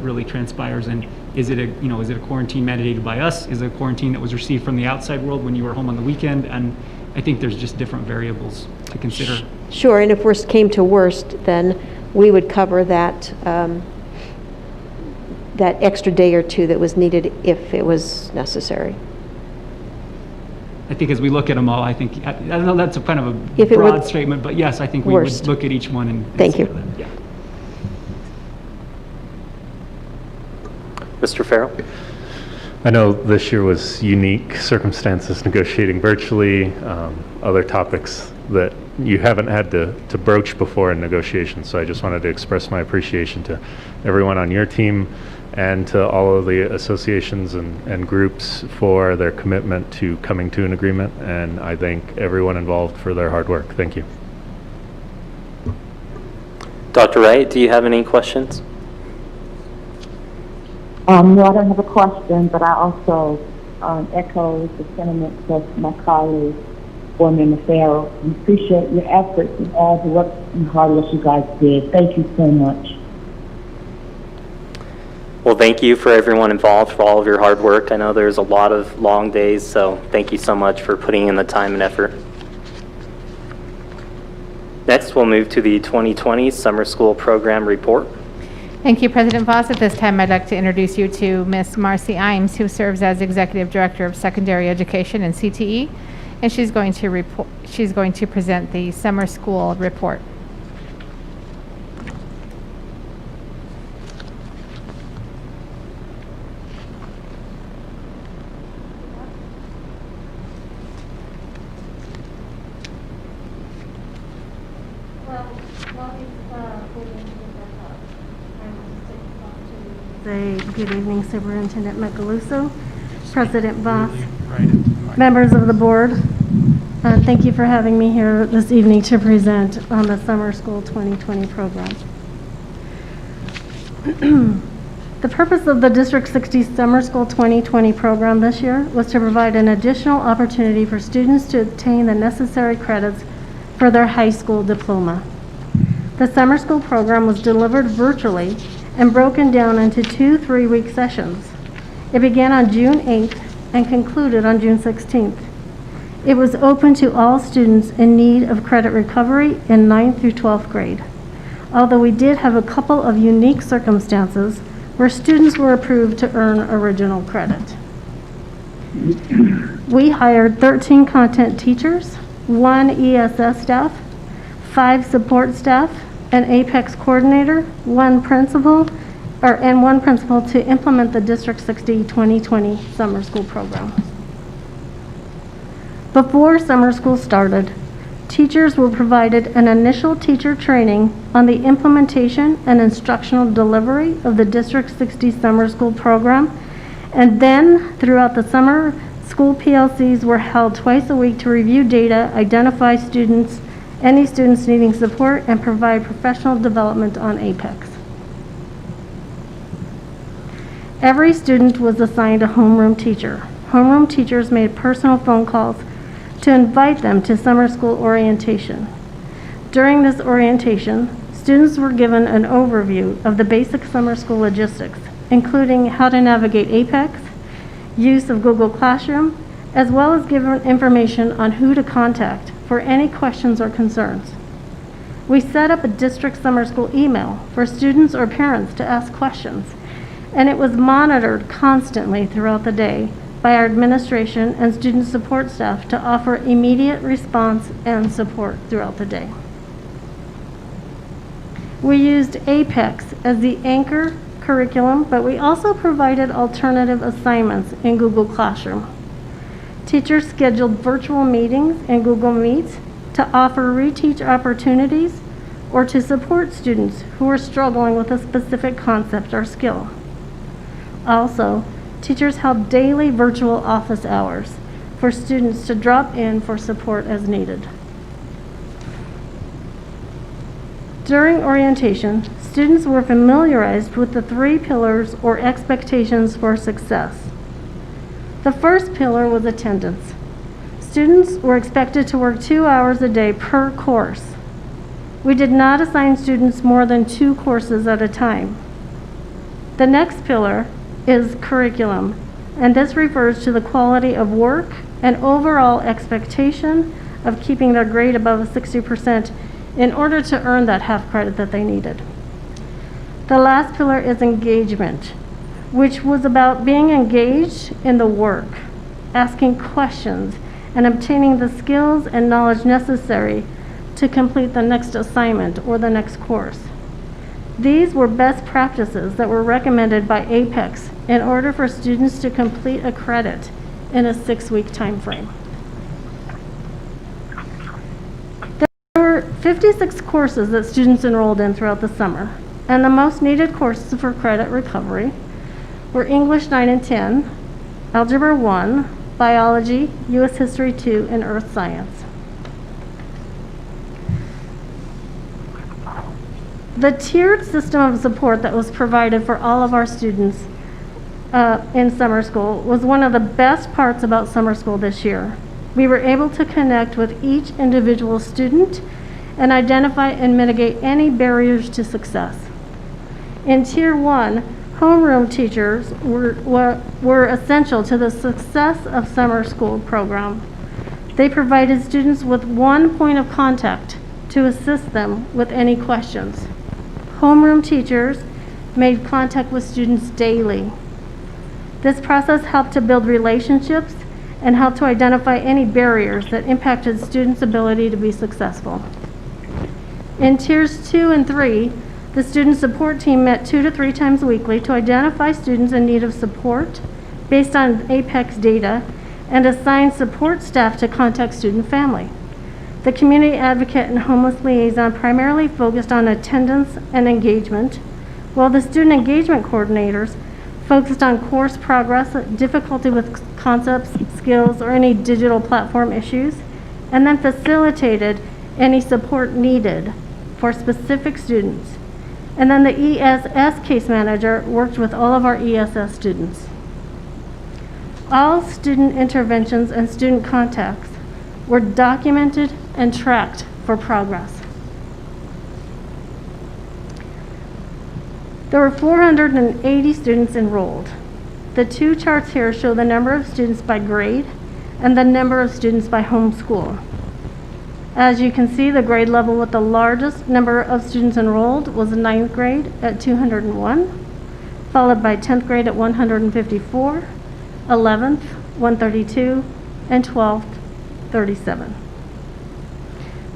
really transpires, and is it a quarantine mandated by us? Is it a quarantine that was received from the outside world when you were home on the weekend? And I think there's just different variables to consider. Sure, and if worst came to worst, then we would cover that extra day or two that was needed if it was necessary. I think as we look at them all, I don't know, that's a kind of a broad statement, but yes, I think we would look at each one and Thank you. Them. Yeah. Mr. Farrell? I know this year was unique circumstances negotiating virtually, other topics that you haven't had to broach before in negotiations. So I just wanted to express my appreciation to everyone on your team and to all of the associations and groups for their commitment to coming to an agreement. And I thank everyone involved for their hard work. Thank you. Dr. Wright, do you have any questions? No, I don't have a question, but I also echo the sentiments of my colleague, Board Member Farrell. We appreciate your efforts and all the work and hard work you guys did. Thank you so much. Well, thank you for everyone involved for all of your hard work. I know there's a lot of long days, so thank you so much for putting in the time and effort. Next, we'll move to the 2020 Summer School Program Report. Thank you, President Voss. At this time, I'd like to introduce you to Ms. Marcy Imes, who serves as Executive Director of Secondary Education and CTE, and she's going to present the Summer School Report. Good evening, Superintendent Macaluso, President Voss, members of the board. Thank you for having me here this evening to present on the Summer School 2020 program. The purpose of the District 60 Summer School 2020 program this year was to provide an additional opportunity for students to obtain the necessary credits for their high school diploma. The Summer School program was delivered virtually and broken down into 2 3-week sessions. It began on June 8th and concluded on June 16th. It was open to all students in need of credit recovery in 9th through 12th grade, although we did have a couple of unique circumstances where students were approved to earn original credit. We hired 13 content teachers, 1 ESS staff, 5 support staff, an Apex coordinator, one principal to implement the District 60 2020 summer school program. Before summer school started, teachers were provided an initial teacher training on the implementation and instructional delivery of the District 60 summer school program, and then throughout the summer, school PLCs were held twice a week to review data, identify any students needing support, and provide professional development on Apex. Every student was assigned a homeroom teacher. Homeroom teachers made personal phone calls to invite them to summer school orientation. During this orientation, students were given an overview of the basic summer school logistics, including how to navigate Apex, use of Google Classroom, as well as given information on who to contact for any questions or concerns. We set up a district summer school email for students or parents to ask questions, and it was monitored constantly throughout the day by our administration and student support staff to offer immediate response and support throughout the day. We used Apex as the anchor curriculum, but we also provided alternative assignments in Google Classroom. Teachers scheduled virtual meetings in Google Meets to offer reteach opportunities or to support students who are struggling with a specific concept or skill. Also, teachers held daily virtual office hours for students to drop in for support as needed. During orientation, students were familiarized with the 3 pillars or expectations for success. The first pillar was attendance. Students were expected to work 2 hours a day per course. We did not assign students more than 2 courses at a time. The next pillar is curriculum, and this refers to the quality of work and overall expectation of keeping their grade above 60% in order to earn that half credit that they needed. The last pillar is engagement, which was about being engaged in the work, asking questions, and obtaining the skills and knowledge necessary to complete the next assignment or the next course. These were best practices that were recommended by Apex in order for students to complete a credit in a 6-week time frame. There were 56 courses that students enrolled in throughout the summer, and the most needed courses for credit recovery were English 9 and 10, Algebra 1, Biology, U.S. History 2, and Earth Science. The tiered system of support that was provided for all of our students in summer school was one of the best parts about summer school this year. We were able to connect with each individual student and identify and mitigate any barriers to success. In Tier 1, homeroom teachers were essential to the success of summer school program. They provided students with one point of contact to assist them with any questions. Homeroom teachers made contact with students daily. This process helped to build relationships and helped to identify any barriers that impacted students' ability to be successful. In Tiers 2 and 3, the student support team met 2 to 3 times weekly to identify students in need of support based on Apex data and assign support staff to contact student family. The community advocate and homeless liaison primarily focused on attendance and engagement, while the student engagement coordinators focused on course progress, difficulty with concepts, skills, or any digital platform issues, and then facilitated any support needed for specific students. And then the ESS case manager worked with all of our ESS students. All student interventions and student contacts were documented and tracked for progress. There were 480 students enrolled. The 2 charts here show the number of students by grade and the number of students by homeschool. As you can see, the grade level with the largest number of students enrolled was 9th grade at 201, followed by 10th grade at 154, 11th, 132, and 12th, 37.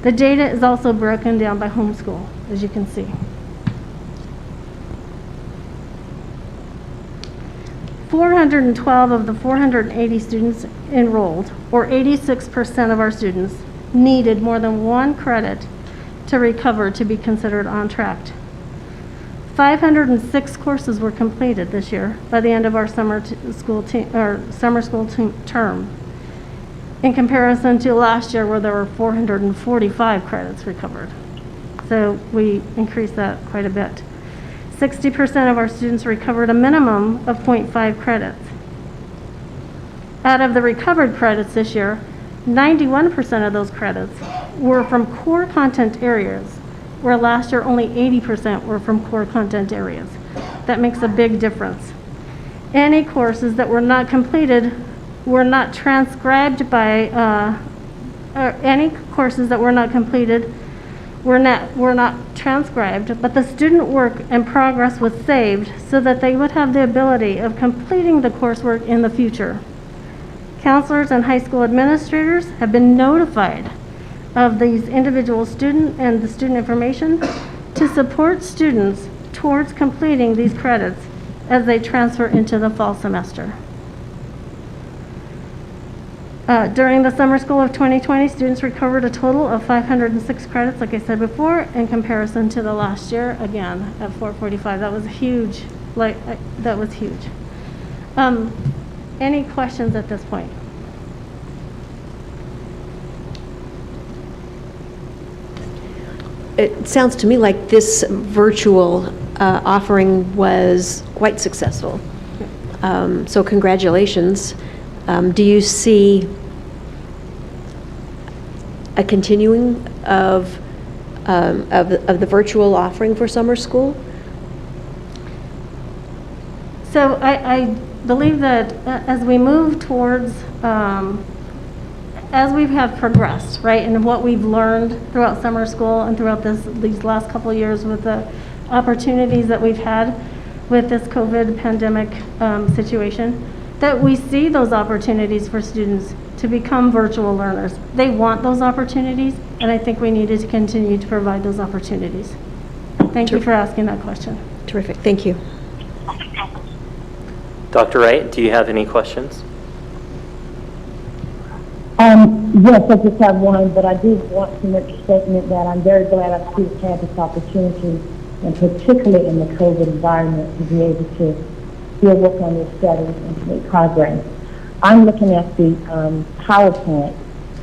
The data is also broken down by homeschool, as you can see. "412 of the 480 students enrolled, or 86% of our students, needed more than 1 credit to recover to be considered on track. 506 courses were completed this year by the end of our summer school term, in comparison to last year where there were 445 credits recovered. So we increased that quite a bit. 60% of our students recovered a minimum of 0.5 credits. Out of the recovered credits this year, 91% of those credits were from core content areas, where last year only 80% were from core content areas. That makes a big difference. any courses that were not completed were not transcribed by, or any courses that were not completed were not transcribed, but the student work in progress was saved so that they would have the ability of completing the coursework in the future. Counselors and high school administrators have been notified of these individual student and the student information to support students towards completing these credits as they transfer into the fall semester. During the summer school of 2020, students recovered a total of 506 credits, like I said before, in comparison to the last year, again, at 445. That was huge. That was huge. Any questions at this point? It sounds to me like this virtual offering was quite successful. So congratulations. Do you see a continuing of the virtual offering for summer school? So I believe that as we move towards, as we have progressed, right, and what we've learned throughout summer school and throughout these last couple of years with the opportunities that we've had with this COVID pandemic situation, that we see those opportunities for students to become virtual learners. They want those opportunities, and I think we needed to continue to provide those opportunities. Thank you for asking that question. Terrific. Thank you. Dr. Wright, do you have any questions? Yes, I just have one, but I did want to make a statement that I'm very glad our students had this opportunity, and particularly in the COVID environment, to be able to still work on their studies and to make progress. I'm looking at the PowerPoint,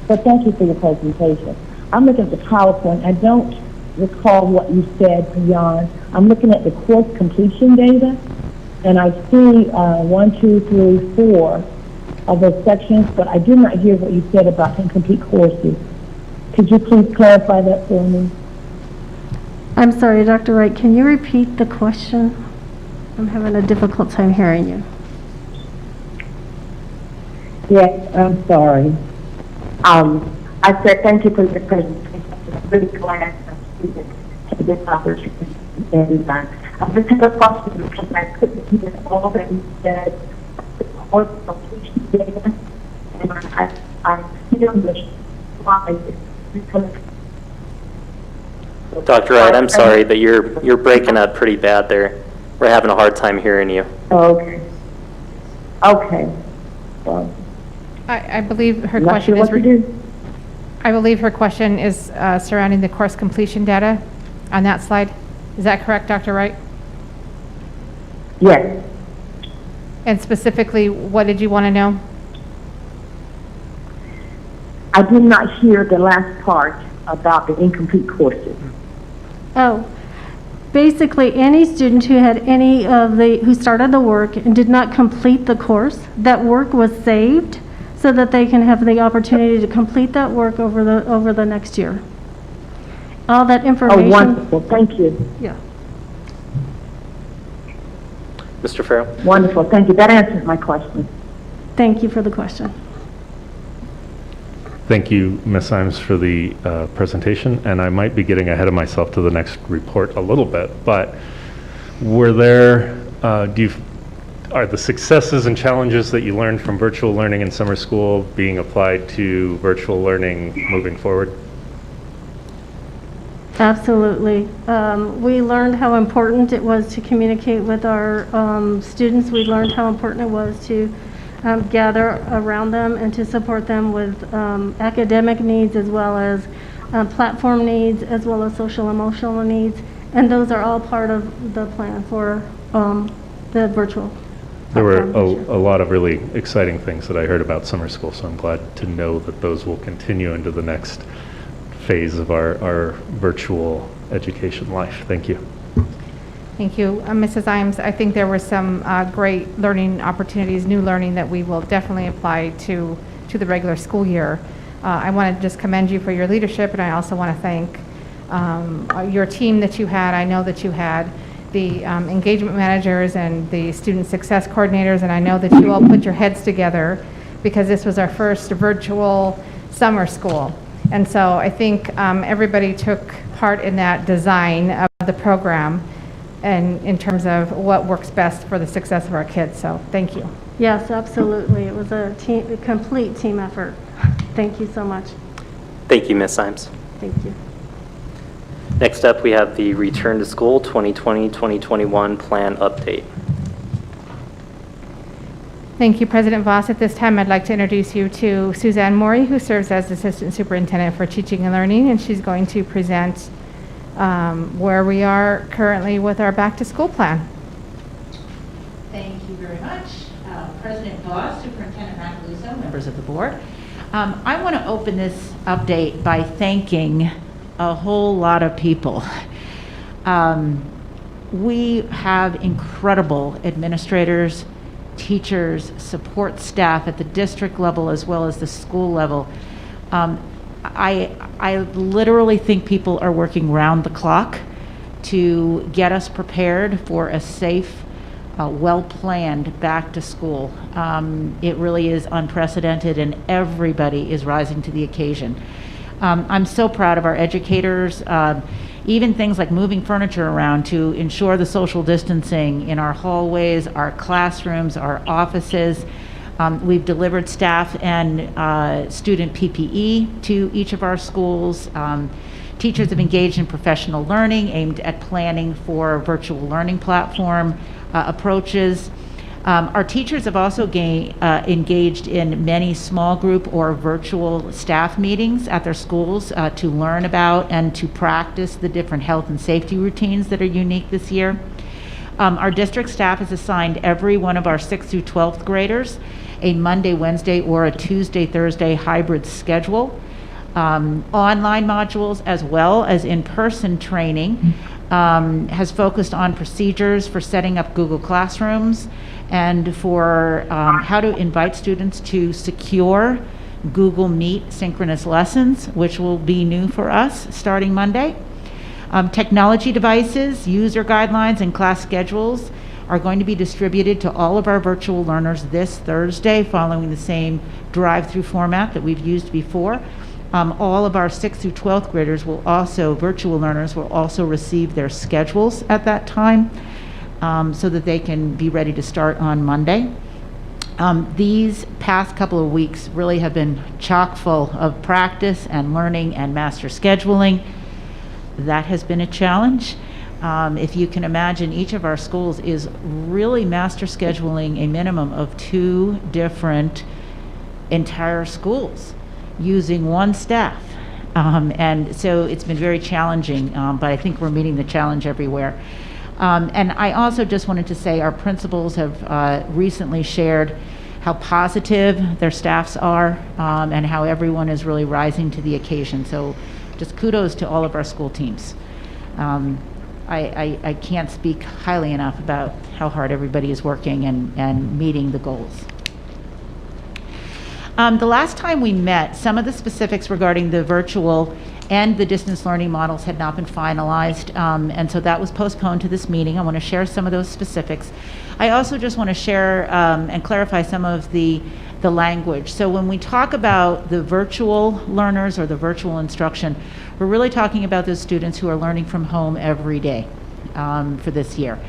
so thank you for your presentation. I'm looking at the PowerPoint. I don't recall what you said beyond. I'm looking at the course completion data, and I see 1, 2, 3, 4 of those sections, but I did not hear what you said about incomplete courses. Could you please clarify that for me? I'm sorry, Dr. Wright, can you repeat the question? I'm having a difficult time hearing you. Yes, I'm sorry. I said thank you for your presentation. I'm really glad to have this opportunity. And I just have a question because I couldn't hear all that you said. The course completion data, and I feel the slide because. Dr. Wright, I'm sorry, but you're breaking up pretty bad there. We're having a hard time hearing you. Okay. Okay. Well, I believe her not question sure is. what to do. I believe her question is surrounding the course completion data on that slide. Is that correct, Dr. Wright? Yes. And specifically, what did you want to know? I did not hear the last part about the incomplete courses. Oh, basically any student who had who started the work and did not complete the course, that work was saved so that they can have the opportunity to complete that work over the next year. All that information. Oh, wonderful. Thank you. Yeah. Mr. Farrell? Wonderful. Thank you. That answers my question. Thank you for the question. Thank you, Ms. Imes, for the presentation, and I might be getting ahead of myself to the next report a little bit, but were there, are the successes and challenges that you learned from virtual learning in summer school being applied to virtual learning moving forward? Absolutely. We learned how important it was to communicate with our students. We learned how important it was to gather around them and to support them with academic needs as well as platform needs as well as social emotional needs. And those are all part of the plan for the virtual. There were a lot of really exciting things that I heard about summer school, so I'm glad to know that those will continue into the next phase of our virtual education life. Thank you. Thank you. Mrs. Imes, I think there were some great learning opportunities, new learning that we will definitely apply to the regular school year. I want to just commend you for your leadership, and I also want to thank your team that you had. I know that you had the engagement managers and the student success coordinators, and I know that you all put your heads together because this was our first virtual summer school. And so I think everybody took part in that design of the program and in terms of what works best for the success of our kids. So thank you. Yes, absolutely. It was a complete team effort. Thank you so much. Thank you, Ms. Symes. Thank you. Next up, we have the Return to School 2020-2021 Plan Update. Thank you, President Voss. At this time, I'd like to introduce you to Suzanne Morey, who serves as Assistant Superintendent for Teaching and Learning, and she's going to present where we are currently with our back-to-school plan. Thank you very much. President Voss, Superintendent Macaluso, members of the board. I want to open this update by thanking a whole lot of people. We have incredible administrators, teachers, support staff at the district level as well as the school level. I literally think people are working round the clock to get us prepared for a safe, well-planned back to school. It really is unprecedented and everybody is rising to the occasion. I'm so proud of our educators, even things like moving furniture around to ensure the social distancing in our hallways, our classrooms, our offices. We've delivered staff and student PPE to each of our schools. Teachers have engaged in professional learning aimed at planning for virtual learning platform approaches. Our teachers have also engaged in many small group or virtual staff meetings at their schools to learn about and to practice the different health and safety routines that are unique this year. Our district staff has assigned every one of our 6th through 12th graders a Monday, Wednesday, or a Tuesday, Thursday hybrid schedule. Online modules as well as in-person training has focused on procedures for setting up Google Classrooms and for how to invite students to secure Google Meet synchronous lessons, which will be new for us starting Monday. Technology devices, user guidelines, and class schedules are going to be distributed to all of our virtual learners this Thursday, following the same drive-through format that we've used before. All of our 6th through 12th graders will also, virtual learners will also receive their schedules at that time so that they can be ready to start on Monday. These past couple of weeks really have been chock full of practice and learning and master scheduling. That has been a challenge. If you can imagine, each of our schools is really master scheduling a minimum of 2 different entire schools using one staff. And so it's been very challenging, but I think we're meeting the challenge everywhere. And I also just wanted to say our principals have recently shared how positive their staffs are and how everyone is really rising to the occasion. So just kudos to all of our school teams. I can't speak highly enough about how hard everybody is working and meeting the goals. The last time we met, some of the specifics regarding the virtual and the distance learning models had not been finalized, and so that was postponed to this meeting. I want to share some of those specifics. I also just want to share and clarify some of the language. So when we talk about the virtual learners or the virtual instruction, we're really talking about those students who are learning from home every day for this year.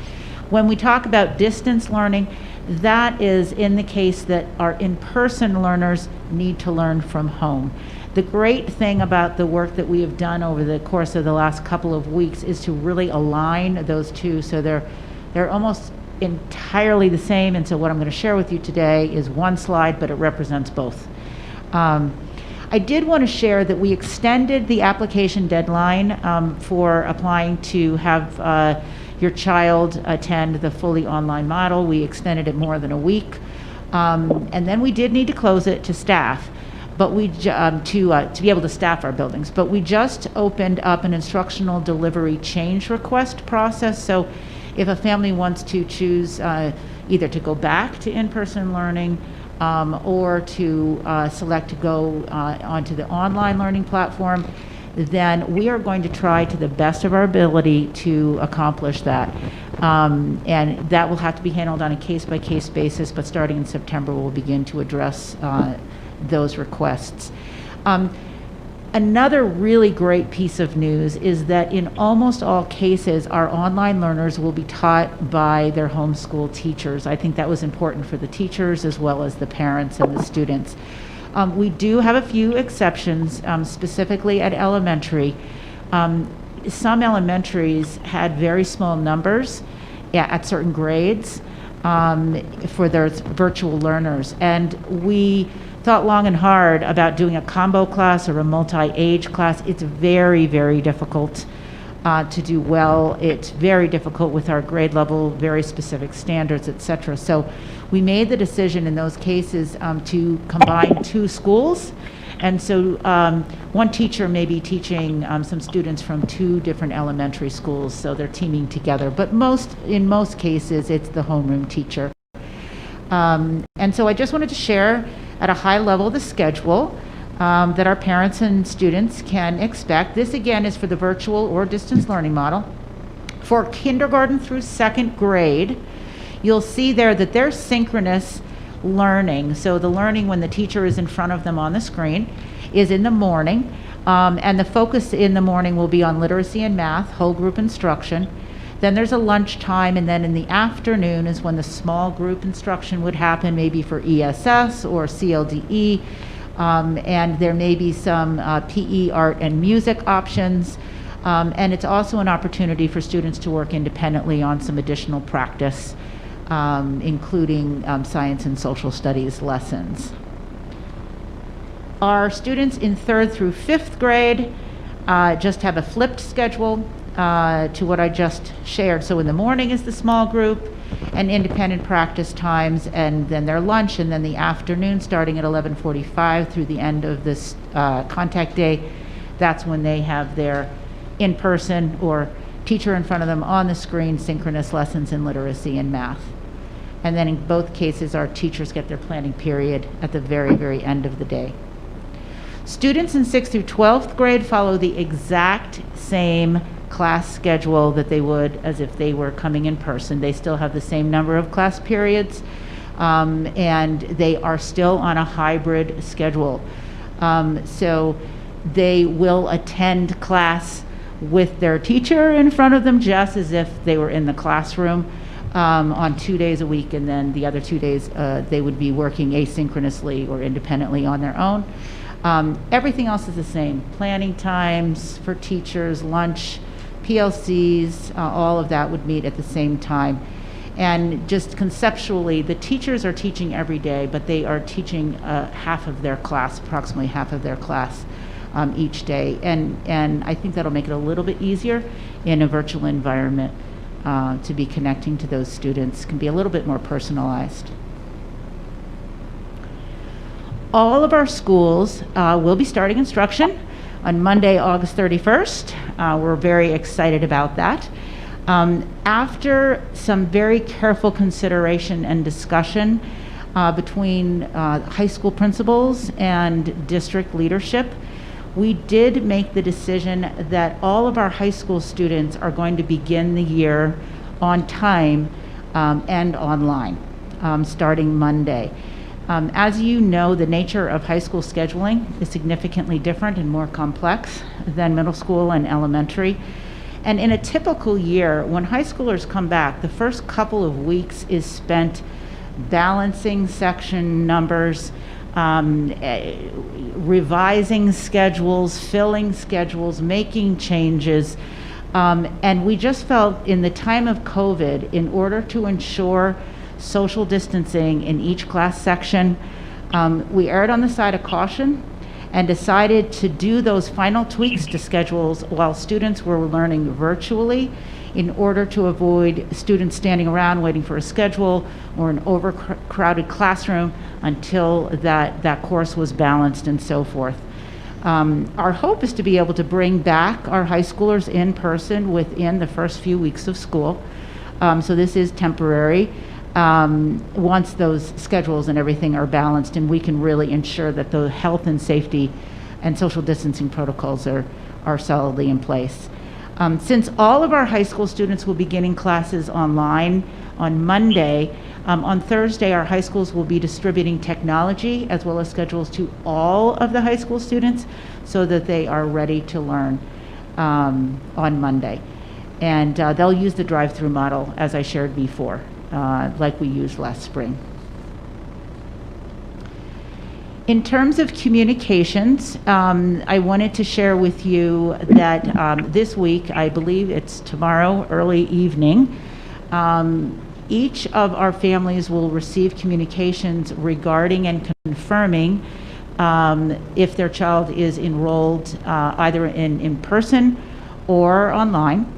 When we talk about distance learning, that is in the case that our in-person learners need to learn from home. The great thing about the work that we have done over the course of the last couple of weeks is to really align those two so they're almost entirely the same, and so what I'm going to share with you today is one slide, but it represents both. I did want to share that we extended the application deadline for applying to have your child attend the fully online model. We extended it more than a week, and then we did need to close it to staff, but we to be able to staff our buildings. But we just opened up an instructional delivery change request process. So if a family wants to choose either to go back to in-person learning or to select to go onto the online learning platform, then we are going to try to the best of our ability to accomplish that. And that will have to be handled on a case-by-case basis, but starting in September, we'll begin to address those requests. Another really great piece of news is that in almost all cases, our online learners will be taught by their homeschool teachers. I think that was important for the teachers as well as the parents and the students. We do have a few exceptions, specifically at elementary. Some elementaries had very small numbers at certain grades for their virtual learners, and we thought long and hard about doing a combo class or a multi-age class. It's very, very difficult to do well. It's very difficult with our grade level, very specific standards, etc. So we made the decision in those cases to combine two schools. And so one teacher may be teaching some students from two different elementary schools, so they're teaming together. But in most cases, it's the homeroom teacher. And so I just wanted to share at a high level the schedule that our parents and students can expect. This again is for the virtual or distance learning model. For kindergarten through second grade, you'll see there that there's synchronous learning. So the learning when the teacher is in front of them on the screen is in the morning, and the focus in the morning will be on literacy and math, whole group instruction. Then there's a lunch time, and then in the afternoon is when the small group instruction would happen, maybe for ESS or CLDE, and there may be some PE, art, and music options. And it's also an opportunity for students to work independently on some additional practice, including science and social studies lessons. Our students in 3rd through 5th grade just have a flipped schedule to what I just shared. So in the morning is the small group and independent practice times, and then their lunch, and then the afternoon starting at 11:45 through the end of this contact day. That's when they have their in-person or teacher in front of them on the screen synchronous lessons in literacy and math. And then in both cases, our teachers get their planning period at the very, very end of the day. Students in 6th through 12th grade follow the exact same class schedule that they would as if they were coming in person. They still have the same number of class periods, and they are still on a hybrid schedule. So they will attend class with their teacher in front of them just as if they were in the classroom on 2 days a week, and then the other 2 days they would be working asynchronously or independently on their own. Everything else is the same. Planning times for teachers, lunch, PLCs, all of that would meet at the same time. And just conceptually, the teachers are teaching every day, but they are teaching half of their class, approximately half of their class each day. And I think that'll make it a little bit easier in a virtual environment to be connecting to those students. Can be a little bit more personalized. All of our schools will be starting instruction on Monday, August 31st. We're very excited about that. After some very careful consideration and discussion between high school principals and district leadership, we did make the decision that all of our high school students are going to begin the year on time and online, starting Monday. As you know, the nature of high school scheduling is significantly different and more complex than middle school and elementary. And in a typical year, when high schoolers come back, the first couple of weeks is spent balancing section numbers, revising schedules, filling schedules, making changes. And we just felt in the time of COVID, in order to ensure social distancing in each class section, we erred on the side of caution and decided to do those final tweaks to schedules while students were learning virtually in order to avoid students standing around waiting for a schedule or an overcrowded classroom until that course was balanced and so forth. Our hope is to be able to bring back our high schoolers in person within the first few weeks of school. So this is temporary. Once those schedules and everything are balanced and we can really ensure that the health and safety and social distancing protocols are solidly in place. Since all of our high school students will be beginning classes online on Monday, on Thursday, our high schools will be distributing technology as well as schedules to all of the high school students so that they are ready to learn on Monday. And they'll use the drive-through model, as I shared before, like we used last spring. In terms of communications, I wanted to share with you that this week, I believe it's tomorrow, early evening, each of our families will receive communications regarding and confirming if their child is enrolled either in person or online.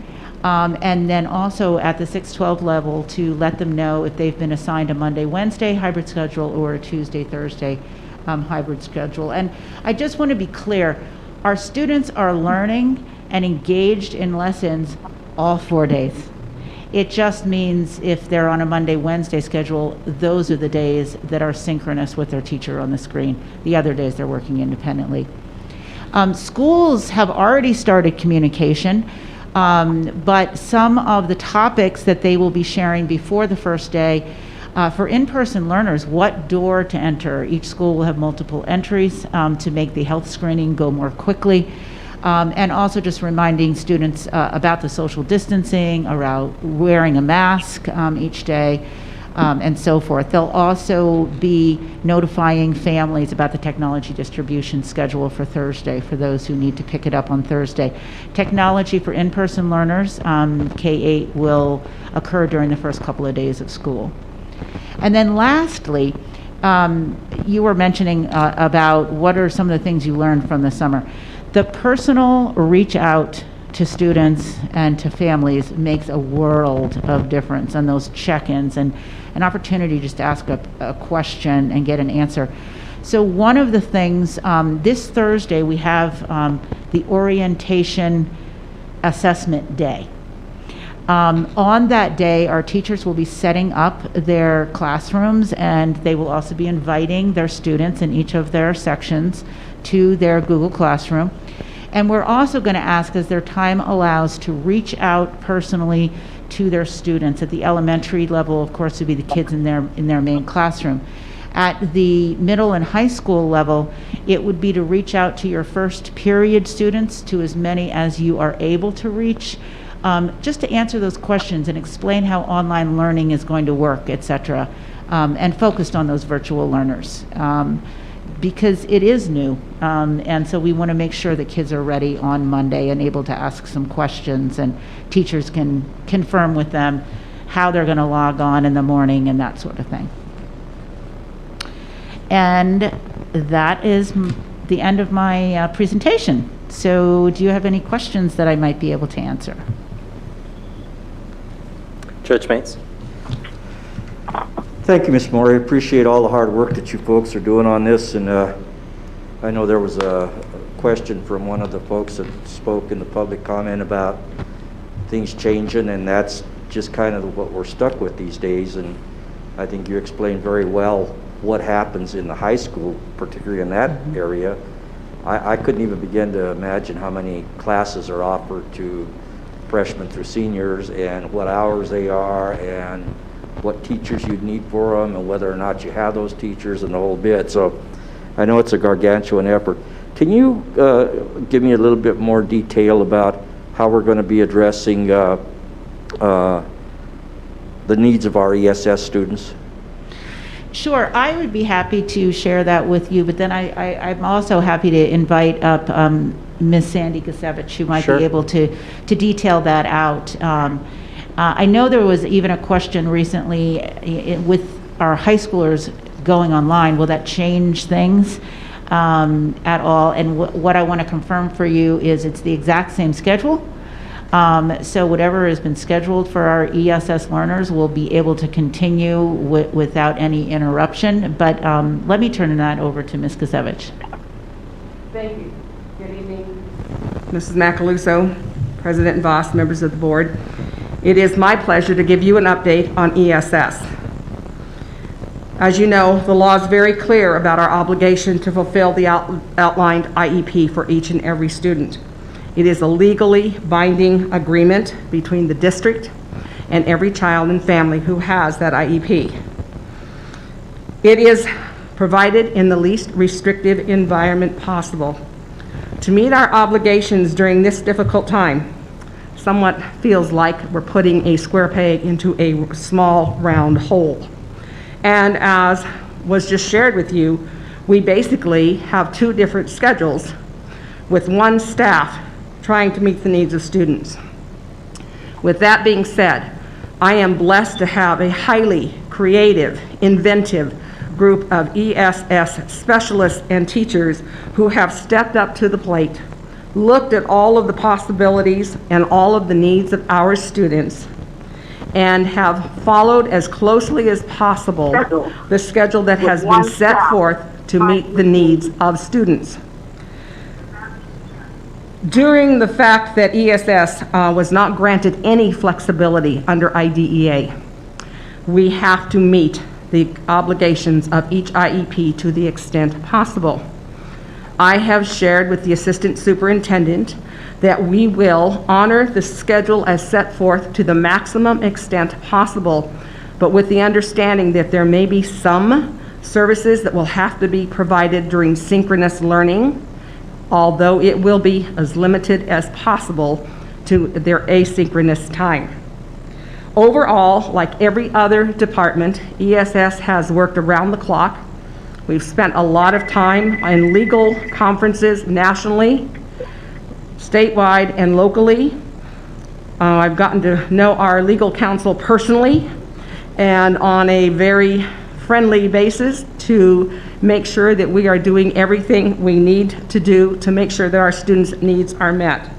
And then also at the 6-12 level to let them know if they've been assigned a Monday, Wednesday hybrid schedule or a Tuesday, Thursday hybrid schedule. And I just want to be clear, our students are learning and engaged in lessons all 4 days. It just means if they're on a Monday, Wednesday schedule, those are the days that are synchronous with their teacher on the screen. The other days they're working independently. Schools have already started communication, but some of the topics that they will be sharing before the first day, for in-person learners, what door to enter. Each school will have multiple entries to make the health screening go more quickly. And also just reminding students about the social distancing, around wearing a mask each day, and so forth. They'll also be notifying families about the technology distribution schedule for Thursday for those who need to pick it up on Thursday. Technology for in-person learners, K-8, will occur during the first couple of days of school. And then lastly, you were mentioning about what are some of the things you learned from the summer. The personal reach out to students and to families makes a world of difference, and those check-ins and an opportunity just to ask a question and get an answer. So one of the things, this Thursday we have the orientation assessment day. On that day, our teachers will be setting up their classrooms, and they will also be inviting their students in each of their sections to their Google Classroom. And we're also going to ask, as their time allows, to reach out personally to their students. At the elementary level, of course, would be the kids in their main classroom. At the middle and high school level, it would be to reach out to your first period students, to as many as you are able to reach, just to answer those questions and explain how online learning is going to work, etc., and focused on those virtual learners. Because it is new, and so we want to make sure that kids are ready on Monday and able to ask some questions, and teachers can confirm with them how they're going to log on in the morning and that sort of thing. And that is the end of my presentation. So do you have any questions that I might be able to answer? Judge Mates? Thank you, Ms. Moore. I appreciate all the hard work that you folks are doing on this. And I know there was a question from one of the folks that spoke in the public comment about things changing, and that's just kind of what we're stuck with these days. And I think you explained very well what happens in the high school, particularly in that area. I couldn't even begin to imagine how many classes are offered to freshmen through seniors and what hours they are and what teachers you'd need for them and whether or not you have those teachers and the whole bit. So I know it's a gargantuan effort. Can you give me a little bit more detail about how we're going to be addressing the needs of our ESS students? Sure, I would be happy to share that with you, but then I'm also happy to invite up Ms. Sandy Kasevich, who might be able to detail that out. I know there was even a question recently with our high schoolers going online. Will that change things at all? And what I want to confirm for you is it's the exact same schedule. So whatever has been scheduled for our ESS learners will be able to continue without any interruption. But let me turn that over to Ms. Kasevich. Thank you. Good evening, Mrs. Macaluso, President Voss, members of the board. It is my pleasure to give you an update on ESS. As you know, the law is very clear about our obligation to fulfill the outlined IEP for each and every student. It is a legally binding agreement between the district and every child and family who has that IEP. It is provided in the least restrictive environment possible. To meet our obligations during this difficult time, somewhat feels like we're putting a square peg into a small round hole. And as was just shared with you, we basically have two different schedules with one staff trying to meet the needs of students. With that being said, I am blessed to have a highly creative, inventive group of ESS specialists and teachers who have stepped up to the plate, looked at all of the possibilities and all of the needs of our students, and have followed as closely as possible the schedule that has been set forth to meet the needs of students. During the fact that ESS was not granted any flexibility under IDEA, we have to meet the obligations of each IEP to the extent possible. I have shared with the assistant superintendent that we will honor the schedule as set forth to the maximum extent possible, but with the understanding that there may be some services that will have to be provided during synchronous learning, although it will be as limited as possible to their asynchronous time. Overall, like every other department, ESS has worked around the clock. We've spent a lot of time in legal conferences nationally, statewide, and locally. I've gotten to know our legal counsel personally and on a very friendly basis to make sure that we are doing everything we need to do to make sure that our students' needs are met.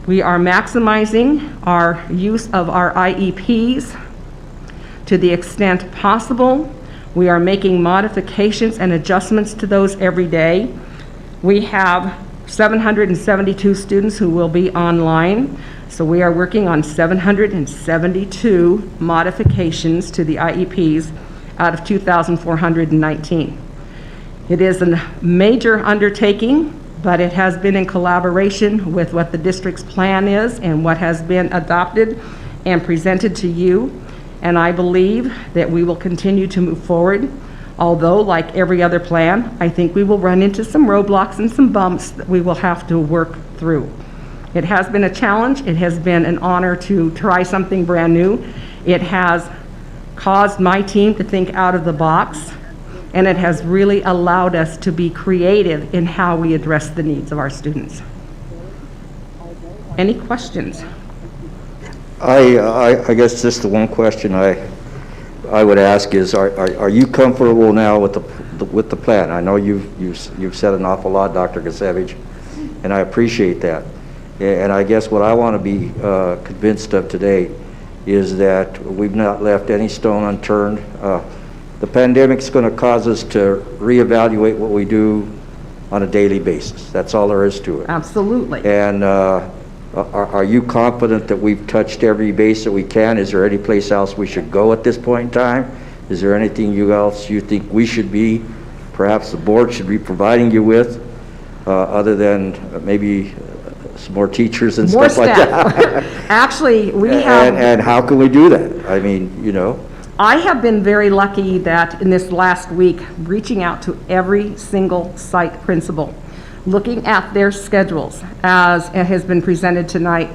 We are maximizing our use of our IEPs to the extent possible. We are making modifications and adjustments to those every day. We have 772 students who will be online, so we are working on 772 modifications to the IEPs out of 2,419. It is a major undertaking, but it has been in collaboration with what the district's plan is and what has been adopted and presented to you. And I believe that we will continue to move forward. Although, like every other plan, I think we will run into some roadblocks and some bumps that we will have to work through. It has been a challenge. It has been an honor to try something brand new. It has caused my team to think out of the box, and it has really allowed us to be creative in how we address the needs of our students. Any questions? I guess just the one question I would ask is, are you comfortable now with the plan? I know you've said an awful lot, Dr. Gasevich, and I appreciate that. And I guess what I want to be convinced of today is that we've not left any stone unturned. The pandemic's going to cause us to reevaluate what we do on a daily basis. That's all there is to it. Absolutely. And are you confident that we've touched every base that we can? Is there any place else we should go at this point in time? Is there anything else you think we should be, perhaps the board should be providing you with, other than maybe some more teachers and More stuff staff. like that? Actually, we have... And how can we do that? I mean, you know. I have been very lucky that in this last week, reaching out to every single site principal, looking at their schedules as it has been presented tonight.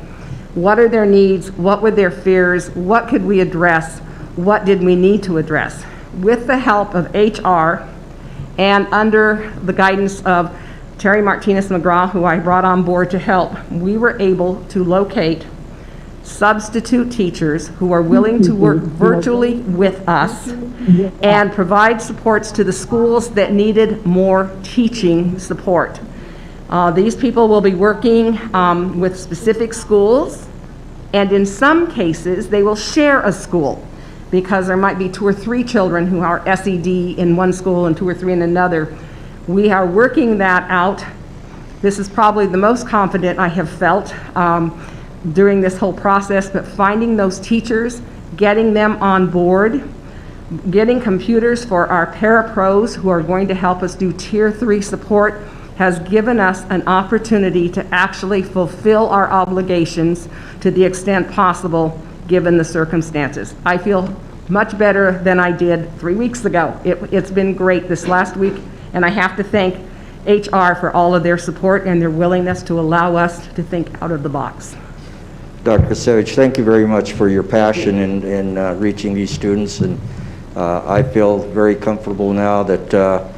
What are their needs? What were their fears? What could we address? What did we need to address? With the help of HR and under the guidance of Terry Martinez-McGraw, who I brought on board to help, we were able to locate substitute teachers who are willing to work virtually with us and provide supports to the schools that needed more teaching support. These people will be working with specific schools, and in some cases they will share a school because there might be 2 or 3 children who are SED in one school and 2 or 3 in another. We are working that out. This is probably the most confident I have felt during this whole process, but finding those teachers, getting them on board, getting computers for our parapros who are going to help us do Tier 3 support has given us an opportunity to actually fulfill our obligations to the extent possible given the circumstances. I feel much better than I did 3 weeks ago. It's been great this last week, and I have to thank HR for all of their support and their willingness to allow us to think out of the box. Dr. Kasevich, thank you very much for your passion in reaching these students, and I feel very comfortable now that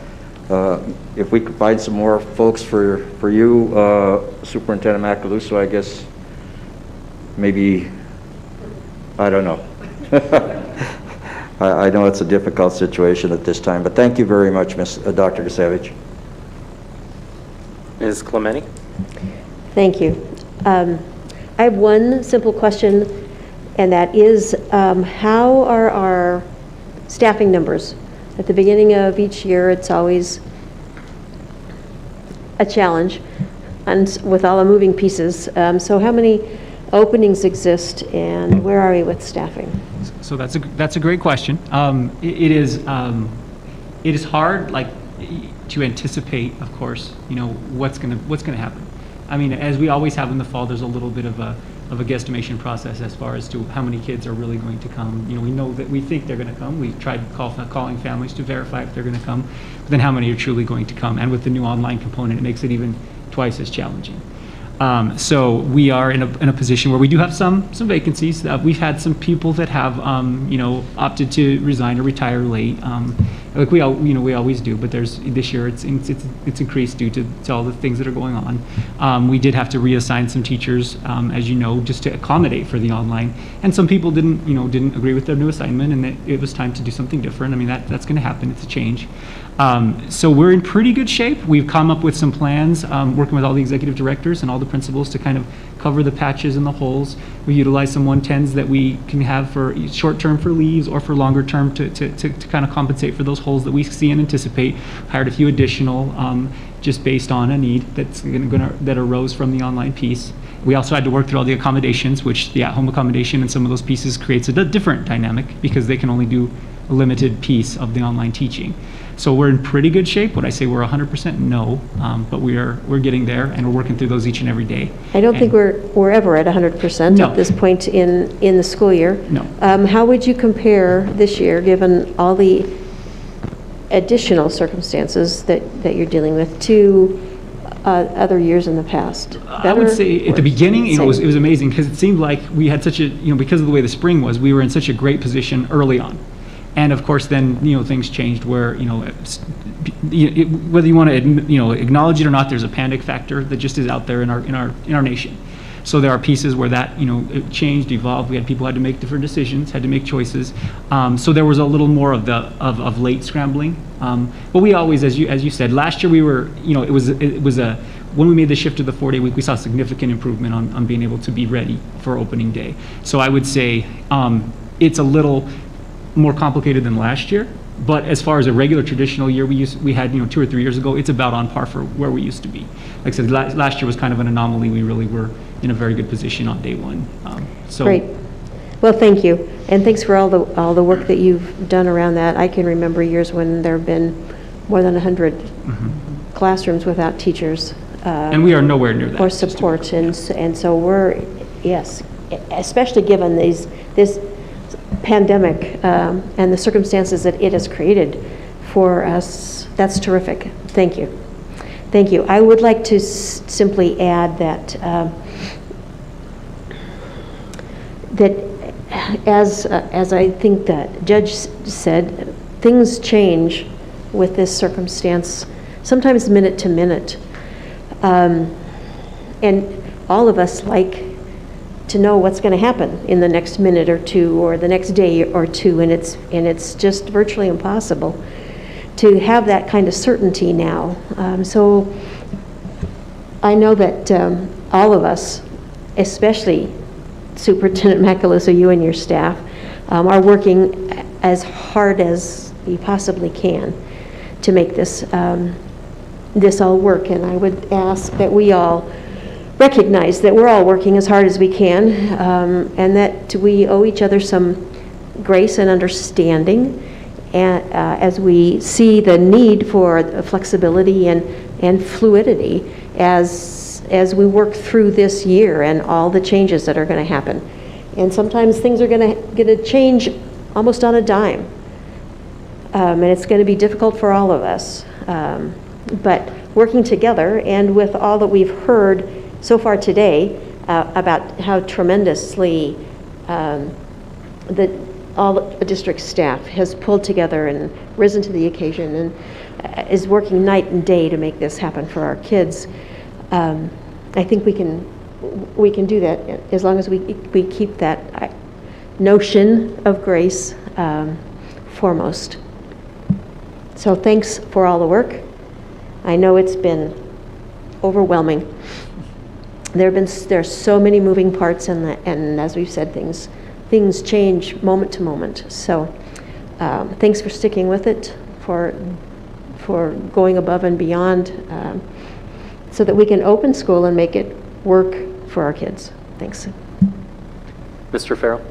if we could find some more folks for you, Superintendent Macaluso, I guess maybe, I don't know. I know it's a difficult situation at this time, but thank you very much, Dr. Kasevich. Ms. Clementi? Thank you. I have one simple question, and that is, how are our staffing numbers? At the beginning of each year, it's always a challenge, and with all the moving pieces. So how many openings exist, and where are we with staffing? So that's a great question. It is hard, like, to anticipate, of course, what's gonna happen. I mean, as we always have in the fall, there's a little bit of a guesstimation process as far as to how many kids are really going to come. We know that we think they're going to come. We've tried calling families to verify if they're going to come, but then how many are truly going to come? And with the new online component, it makes it even twice as challenging. So we are in a position where we do have some vacancies. We've had some people that have opted to resign or retire late, like we always do. But this year it's increased due to all the things that are going on. We did have to reassign some teachers, as you know, just to accommodate for the online. And some people didn't agree with their new assignment, and it was time to do something different. I mean, that's going to happen. It's a change. So we're in pretty good shape. We've come up with some plans, working with all the executive directors and all the principals to kind of cover the patches and the holes. We utilize some 110s that we can have for short term for leaves or for longer term to kind of compensate for those holes that we see and anticipate. Hired a few additional just based on a need that arose from the online piece. We also had to work through all the accommodations, which the at-home accommodation and some of those pieces creates a different dynamic because they can only do a limited piece of the online teaching. So we're in pretty good shape. Would I say we're 100%? No, but we're getting there, and we're working through those each and every day. I don't think we're ever at 100% at this point in the school year. No. How would you compare this year, given all the additional circumstances that you're dealing with, to other years in the past? I would say at the beginning, it was amazing because it seemed like we had such a, because of the way the spring was, we were in such a great position early on. And of course, then things changed where whether you want to acknowledge it or not, there's a panic factor that just is out there in our nation. So there are pieces where that it changed, evolved. We had people who had to make different decisions, had to make choices. So there was a little more of late scrambling. But we always, as you said, last year we were when we made the shift to the 4-day week, we saw significant improvement on being able to be ready for opening day. So I would say it's a little more complicated than last year, but as far as a regular traditional year we had 2 or 3 years ago, it's about on par for where we used to be. Like I said, last year was kind of an anomaly. We really were in a very good position on day one. Great. Well, thank you, and thanks for all the work that you've done around that. I can remember years when there have been more than 100 classrooms without teachers. And we are nowhere near that. Or support, and so we're, yes, especially given this pandemic and the circumstances that it has created for us. That's terrific. Thank you. Thank you. I would like to simply add that as I think that Judge said, things change with this circumstance, sometimes minute to minute. And all of us like to know what's going to happen in the next minute or two or the next day or two, and it's just virtually impossible to have that kind of certainty now. So I know that all of us, especially Superintendent Macaluso, you and your staff, are working as hard as you possibly can to make this all work. And I would ask that we all recognize that we're all working as hard as we can, and that we owe each other some grace and understanding, and, as we see the need for flexibility and fluidity as we work through this year and all the changes that are going to happen. And sometimes things are going to change almost on a dime. And it's going to be difficult for all of us. But working together, and with all that we've heard so far today about how tremendously all the district staff has pulled together and risen to the occasion and is working night and day to make this happen for our kids, I think we can do that as long as we keep that notion of grace foremost. So thanks for all the work. I know it's been overwhelming. There's so many moving parts, and as we've said, things change moment to moment. So thanks for sticking with it, for going above and beyond, so that we can open school and make it work for our kids. Thanks. Mr. Farrell?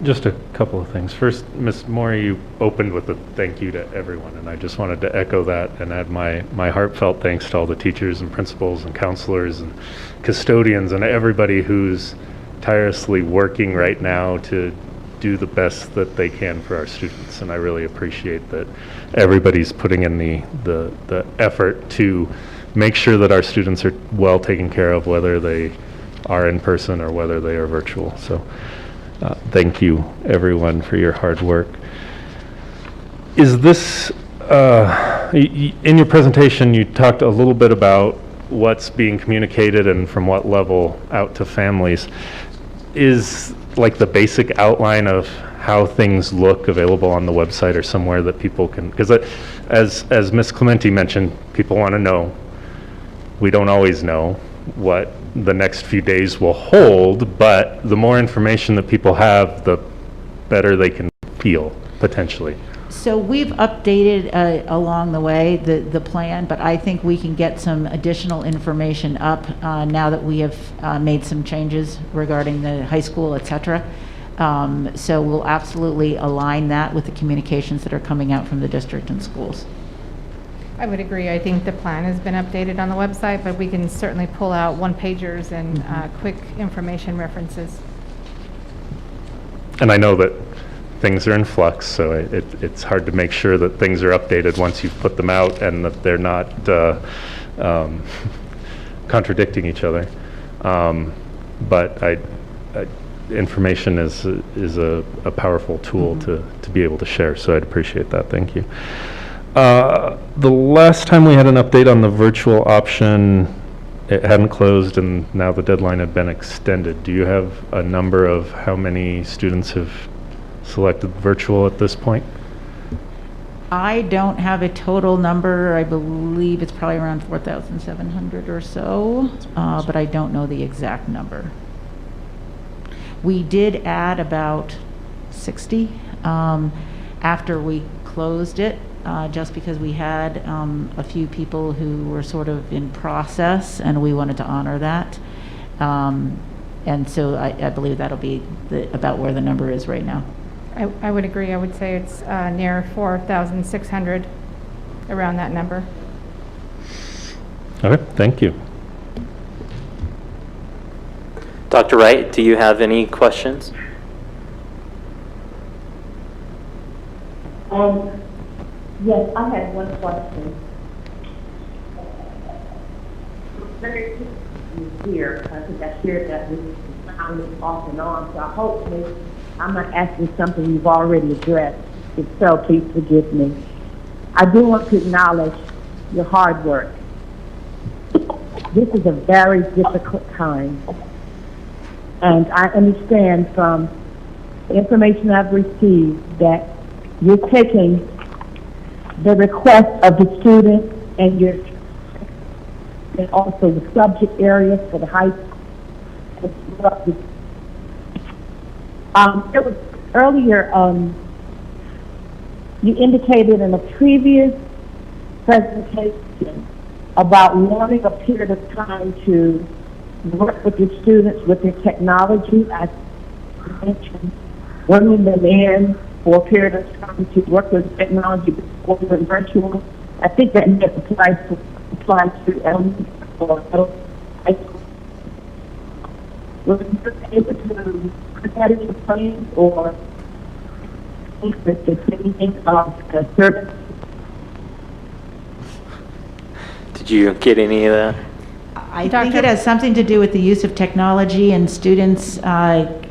Just a couple of things. First, Ms. Moore, you opened with a thank you to everyone, and I just wanted to echo that and add my heartfelt thanks to all the teachers and principals and counselors and custodians and everybody who's tirelessly working right now to do the best that they can for our students. And I really appreciate that everybody's putting in the effort to make sure that our students are well taken care of, whether they are in person or whether they are virtual. So thank you, everyone, for your hard work. Is this, in your presentation, you talked a little bit about what's being communicated and from what level out to families. Is like the basic outline of how things look available on the website or somewhere that people can, because as Ms. Clementi mentioned, people want to know. We don't always know what the next few days will hold, but the more information that people have, the better they can feel, potentially. So we've updated along the way the plan, but I think we can get some additional information up now that we have made some changes regarding the high school, et cetera. So we'll absolutely align that with the communications that are coming out from the district and schools. I would agree. I think the plan has been updated on the website, but we can certainly pull out one-pagers and quick information references. And I know that things are in flux, so it's hard to make sure that things are updated once you've put them out and that they're not contradicting each other. But information is a powerful tool to be able to share, so I'd appreciate that. Thank you. The last time we had an update on the virtual option, it hadn't closed and now the deadline had been extended. Do you have a number of how many students have selected virtual at this point? I don't have a total number. I believe it's probably around 4,700 or so, but I don't know the exact number. We did add about 60 after we closed it, just because we had a few people who were sort of in process and we wanted to honor that. And so I believe that'll be about where the number is right now. I would agree. I would say it's near 4,600, around that number. Okay, thank you. Dr. Wright, do you have any questions? Yes, I had one question. Very here, I think I shared that with you off and on, so I hope I'm not asking something you've already addressed. If so, please forgive me. I do want to acknowledge your hard work. This is a very difficult time. And I understand from the information I've received that you're taking the request of the students and also the subject areas for the high school. It was earlier, you indicated in a previous presentation about wanting a period of time to work with your students with their technology. I mentioned bringing them in for a period of time to work with technology before we went virtual. I think that may apply to elementary or high school. Was you able to put that into place, or think that there's anything of the service? Did you get any of that? I think it has something to do with the use of technology and students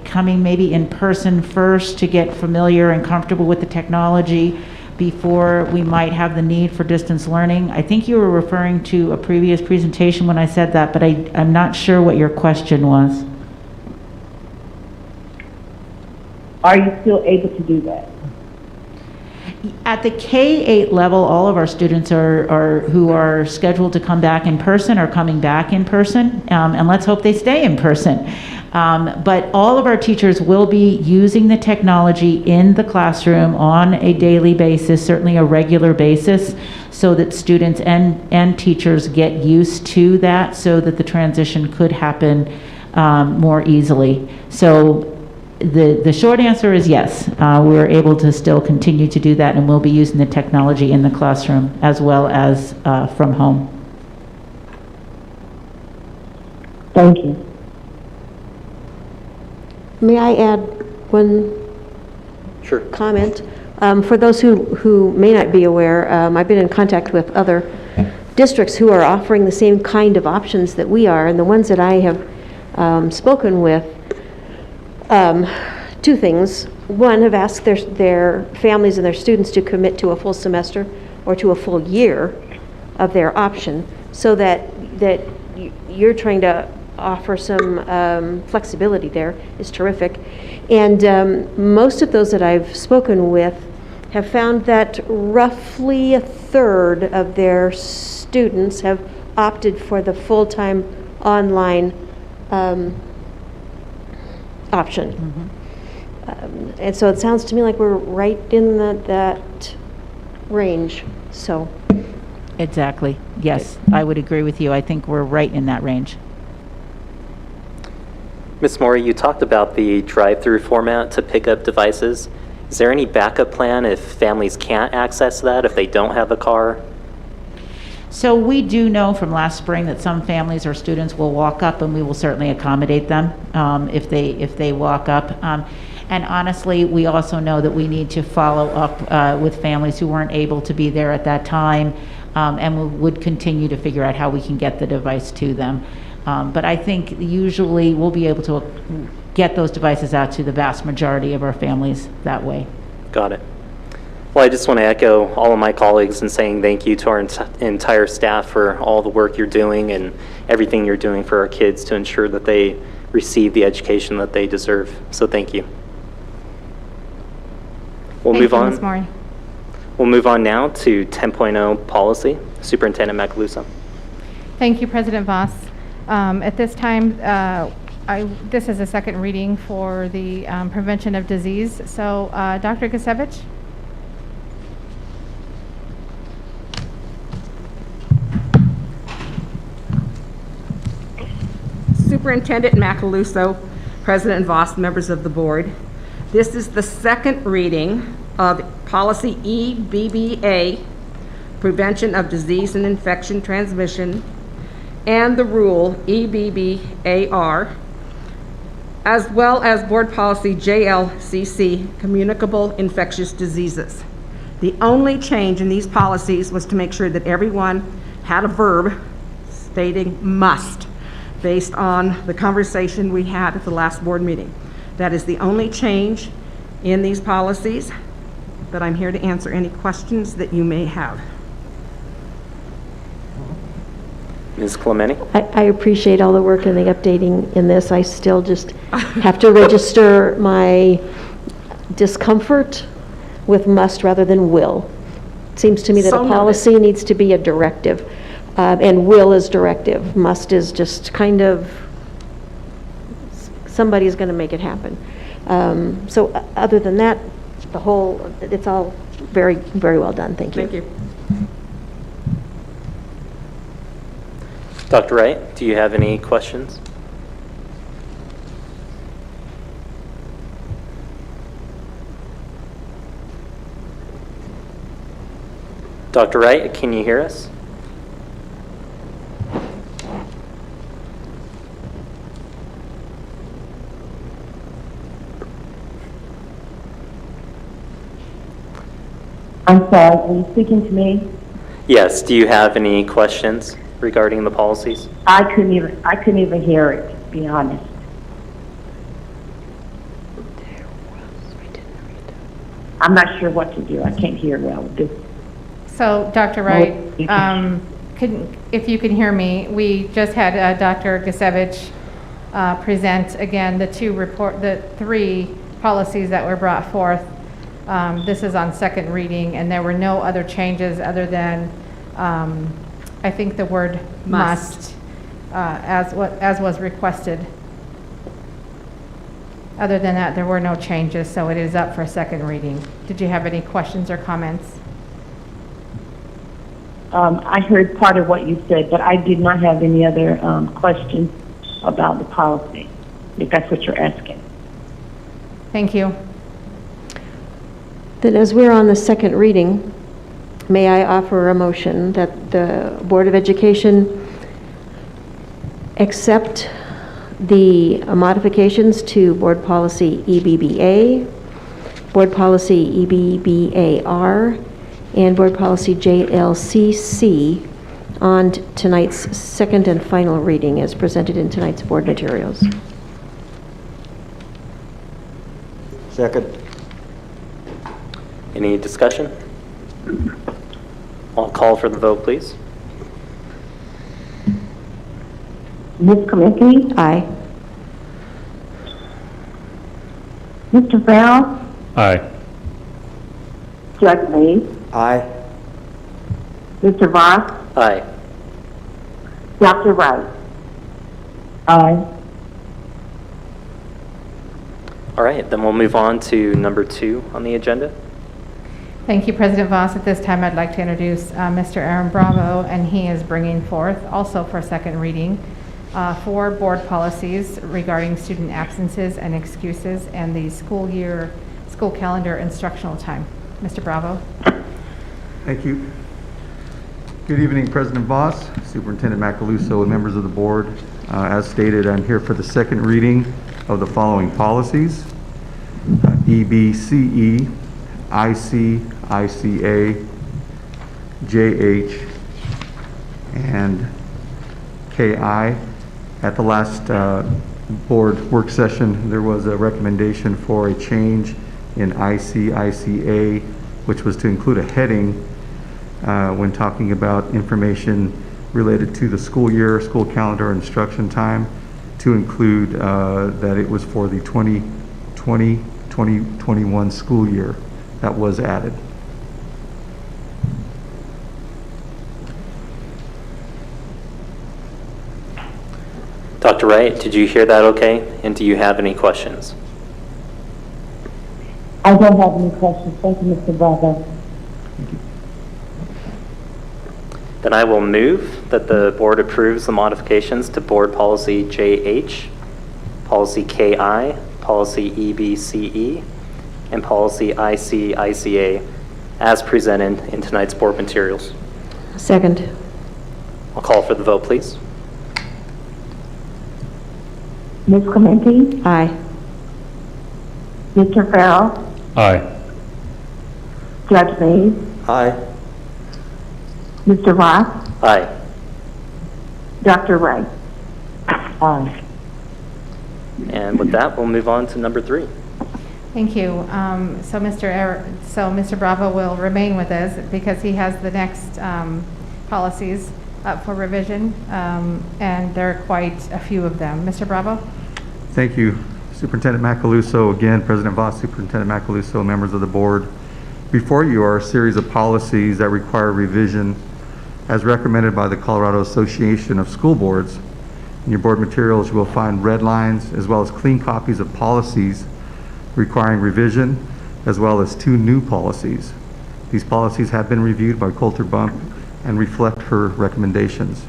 coming maybe in person first to get familiar and comfortable with the technology before we might have the need for distance learning. I think you were referring to a previous presentation when I said that, but I'm not sure what your question was. Are you still able to do that? At the K-8 level, all of our students who are scheduled to come back in person are coming back in person, and let's hope they stay in person. But all of our teachers will be using the technology in the classroom on a daily basis, certainly a regular basis, so that students and teachers get used to that, so that the transition could happen more easily. So the short answer is yes. We're able to still continue to do that, and we'll be using the technology in the classroom as well as from home. Thank you. May I add one comment? For those who may not be aware, I've been in contact with other districts who are offering the same kind of options that we are, and the ones that I have spoken with, two things. One, have asked their families and their students to commit to a full semester or to a full year of their option, so that you're trying to offer some flexibility there is terrific. And most of those that I've spoken with have found that roughly a third of their students have opted for the full-time online option. Mm-hmm. And so it sounds to me like we're right in that range. So Exactly. Yes, I would agree with you. I think we're right in that range. Ms. Morey, you talked about the drive-through format to pick up devices. Is there any backup plan if families can't access that, if they don't have a car? So we do know from last spring that some families or students will walk up, and we will certainly accommodate them if they walk up. And honestly, we also know that we need to follow up with families who weren't able to be there at that time, and we would continue to figure out how we can get the device to them. But I think usually we'll be able to get those devices out to the vast majority of our families that way. Got it. Well, I just want to echo all of my colleagues in saying thank you to our entire staff for all the work you're doing and everything you're doing for our kids to ensure that they receive the education that they deserve. So thank you. We'll move on. Ms. Morey. We'll move on now to 10.0 policy. Superintendent Macaluso. Thank you, President Voss. At this time, this is a second reading for the prevention of disease. So, Dr. Gusevich? Superintendent Macaluso, President Voss, members of the board. This is the second reading of Policy EBBA, Prevention of Disease and Infection Transmission, and the rule EBBAR, as well as Board Policy JLCC, Communicable Infectious Diseases. The only change in these policies was to make sure that everyone had a verb stating must, based on the conversation we had at the last board meeting. That is the only change in these policies, but I'm here to answer any questions that you may have. Ms. Clementi? I appreciate all the work and the updating in this. I still just have to register my discomfort with must rather than will. It seems to me that So a noted. policy needs to be a directive, and will is directive. Must is just kind of, somebody's going to make it happen. So other than that, it's all very, very well done. Thank you. Thank you. Dr. Wright, do you have any questions? Dr. Wright, can you hear us? I'm sorry, are you speaking to me? Yes. Do you have any questions regarding the policies? I couldn't even hear it, to be honest. I'm not sure what to do. I can't hear well. So, Dr. Wright, if you can hear me, we just had Dr. Gasevich present again the three policies that were brought forth. This is on second reading, and there were no other changes other than, I think, the word must, as was requested. Other than that, there were no changes, so it is up for second reading. Did you have any questions or comments? I heard part of what you said, but I did not have any other questions about the policy, if that's what you're asking. Thank you. Then as we're on the second reading, may I offer a motion that the Board of Education accept the modifications to Board Policy EBBA, Board Policy EBBAR, and Board Policy JLCC on tonight's second and final reading as presented in tonight's board materials. Second. Any discussion? I'll call for the vote, please. Ms. Kaminsky? Aye. Mr. Farrell? Aye. Judge Lee? Aye. Mr. Voss? Aye. Dr. Wright? Aye. All right, then we'll move on to number 2 on the agenda. Thank you, President Voss. At this time, I'd like to introduce Mr. Aaron Bravo, and he is bringing forth, also for second reading, 4 board policies regarding student absences and excuses and the school calendar instructional time. Mr. Bravo. Thank you. Good evening, President Voss, Superintendent Macaluso, and members of the board. As stated, I'm here for the second reading of the following policies: EBCE, IC, ICA, JH, and KI. At the last board work session, there was a recommendation for a change in IC, ICA, which was to include a heading when talking about information related to the school year, school calendar, instruction time, to include that it was for the 2020-2021 school year. That was added. Dr. Wright, did you hear that okay? And do you have any questions? I don't have any questions. Thank you, Mr. Bravo. Then I will move that the board approves the modifications to Board Policy JH, Policy KI, Policy EBCE, and Policy IC-ICA as presented in tonight's board materials. Second. I'll call for the vote, please. Ms. Clemente? Aye. Mr. Farrell? Aye. Judge Mays? Aye. Mr. Voss? Aye. Dr. Wright? Aye. And with that, we'll move on to number 3. Thank you. So Mr. Bravo will remain with us because he has the next policies up for revision, and there are quite a few of them. Mr. Bravo? Thank you, Superintendent Macaluso. Again, President Voss, Superintendent Macaluso, members of the board. Before you are a series of policies that require revision as recommended by the Colorado Association of School Boards. In your board materials, you will find red lines as well as clean copies of policies requiring revision, as well as 2 new policies. These policies have been reviewed by Coulter Bump and reflect her recommendations.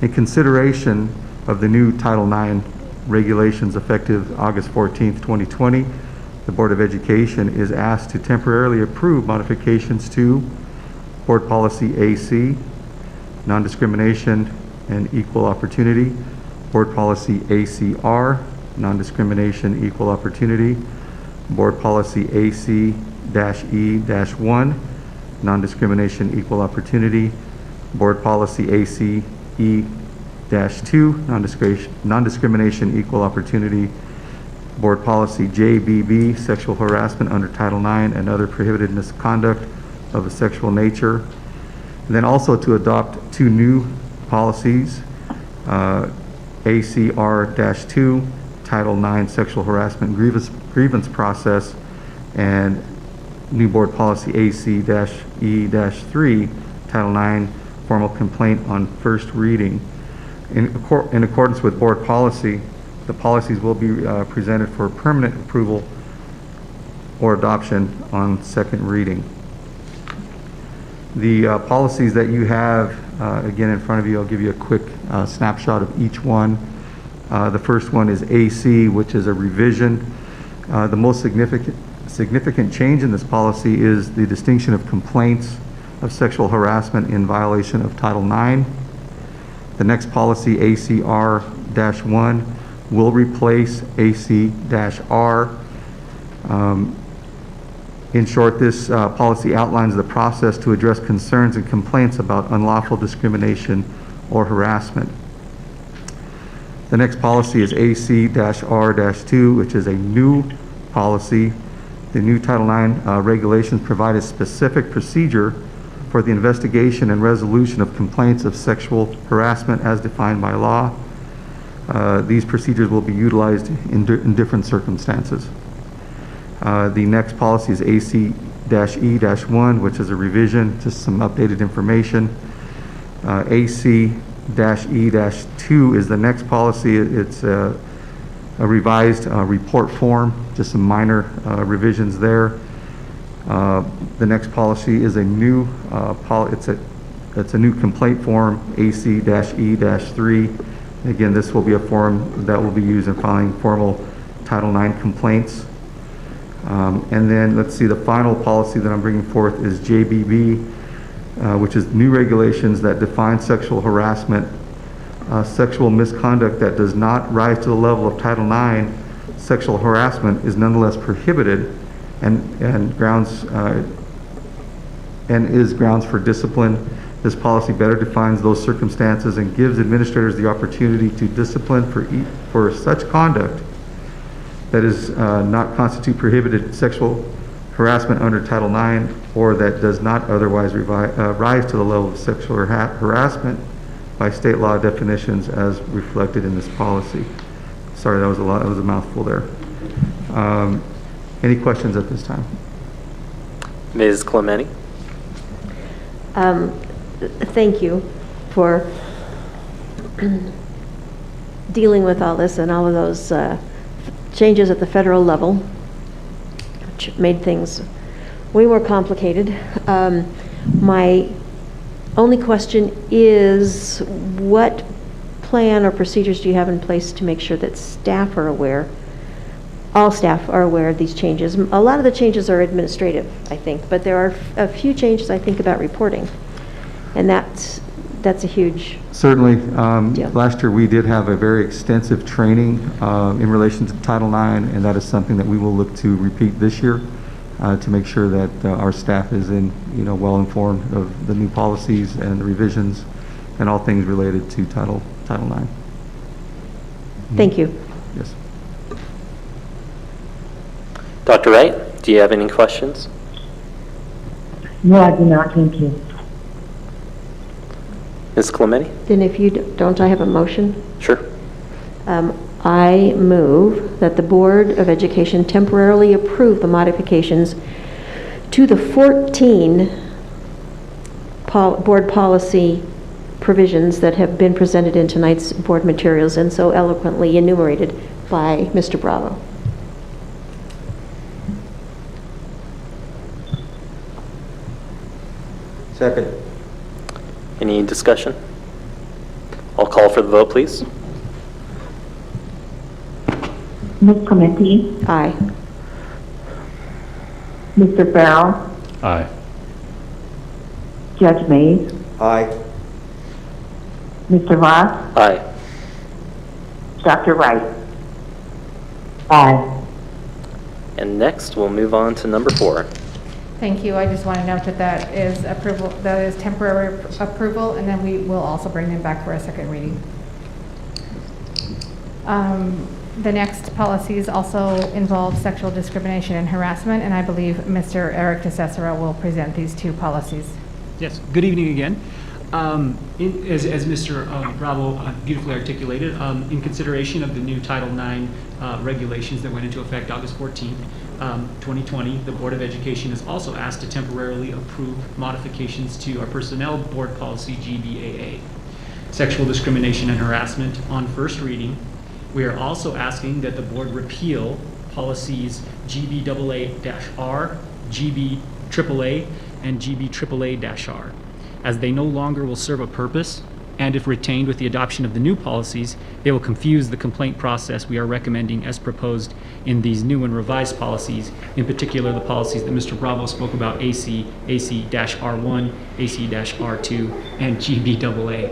In consideration of the new Title IX regulations effective August 14th, 2020, the Board of Education is asked to temporarily approve modifications to Board Policy AC, non-discrimination and equal opportunity. Board Policy ACR, non-discrimination, equal opportunity. Board Policy AC-E-1, non-discrimination, equal opportunity. Board Policy ACE-2, non-discrimination, equal opportunity. Board Policy JBB, sexual harassment under Title IX and other prohibited misconduct of a sexual nature. And then also to adopt 2 new policies, ACR-2, Title IX sexual harassment grievance process, and new board policy AC-E-3, Title IX formal complaint on first reading. In accordance with board policy, the policies will be presented for permanent approval or adoption on second reading. The policies that you have, again, in front of you, I'll give you a quick snapshot of each one. The first one is AC, which is a revision. The most significant change in this policy is the distinction of complaints of sexual harassment in violation of Title IX. The next policy, ACR-1, will replace AC-R. In short, this policy outlines the process to address concerns and complaints about unlawful discrimination or harassment. The next policy is AC-R-2, which is a new policy. The new Title IX regulations provide a specific procedure for the investigation and resolution of complaints of sexual harassment as defined by law. These procedures will be utilized in different circumstances. The next policy is AC-E-1, which is a revision, just some updated information. AC-E-2 is the next policy. It's a revised report form, just some minor revisions there. The next policy is a new it's a new complaint form, AC-E-3. Again, this will be a form that will be used in filing formal Title IX complaints. And then let's see, the final policy that I'm bringing forth is JBB, which is new regulations that define sexual harassment, sexual misconduct that does not rise to the level of Title IX. Sexual harassment is nonetheless prohibited and is grounds for discipline. This policy better defines those circumstances and gives administrators the opportunity to discipline for such conduct that is not constitute prohibited sexual harassment under Title IX, or that does not otherwise rise to the level of sexual harassment by state law definitions as reflected in this policy. Sorry, that was a lot. That was a mouthful there. Any questions at this time? Ms. Clementi? Thank you for dealing with all this and all of those changes at the federal level, which made things way more complicated. My only question is, what plan or procedures do you have in place to make sure that staff are aware, all staff are aware of these changes? A lot of the changes are administrative, I think, but there are a few changes, I think, about reporting, and that's a huge Certainly. deal. Last year we did have a very extensive training in relation to Title IX, and that is something that we will look to repeat this year to make sure that our staff is well informed of the new policies and the revisions and all things related to Title IX. Thank you. Yes. Dr. Wright, do you have any questions? No, I do not. Thank you. Ms. Clementi? Then if you don't, I have a motion. Sure. I move that the Board of Education temporarily approve the modifications to the 14 board policy provisions that have been presented in tonight's board materials and so eloquently enumerated by Mr. Bravo. Second. Any discussion? I'll call for the vote, please. Ms. Clementi? Aye. Mr. Farrell? Aye. Judge Mays, Aye. Mr. Voss, Aye. Dr. Wright. Aye. And next, we'll move on to number 4. Thank you. I just want to note that that is approval, that is temporary approval, and then we will also bring them back for a second reading. The next policies also involve sexual discrimination and harassment, and I believe Mr. Eric DeCesaro will present these 2 policies. Yes, good evening again. As Mr. Bravo beautifully articulated, in consideration of the new Title IX regulations that went into effect August 14th, 2020, the Board of Education is also asked to temporarily approve modifications to our Personnel Board Policy GBAA, Sexual Discrimination and Harassment, on first reading. We are also asking that the board repeal policies GBAA-R, GBAAA, and GBAAA-R, as they no longer will serve a purpose, and if retained with the adoption of the new policies, they will confuse the complaint process we are recommending as proposed in these new and revised policies, in particular the policies that Mr. Bravo spoke about, AC, AC-R1, AC-R2, and GBAA.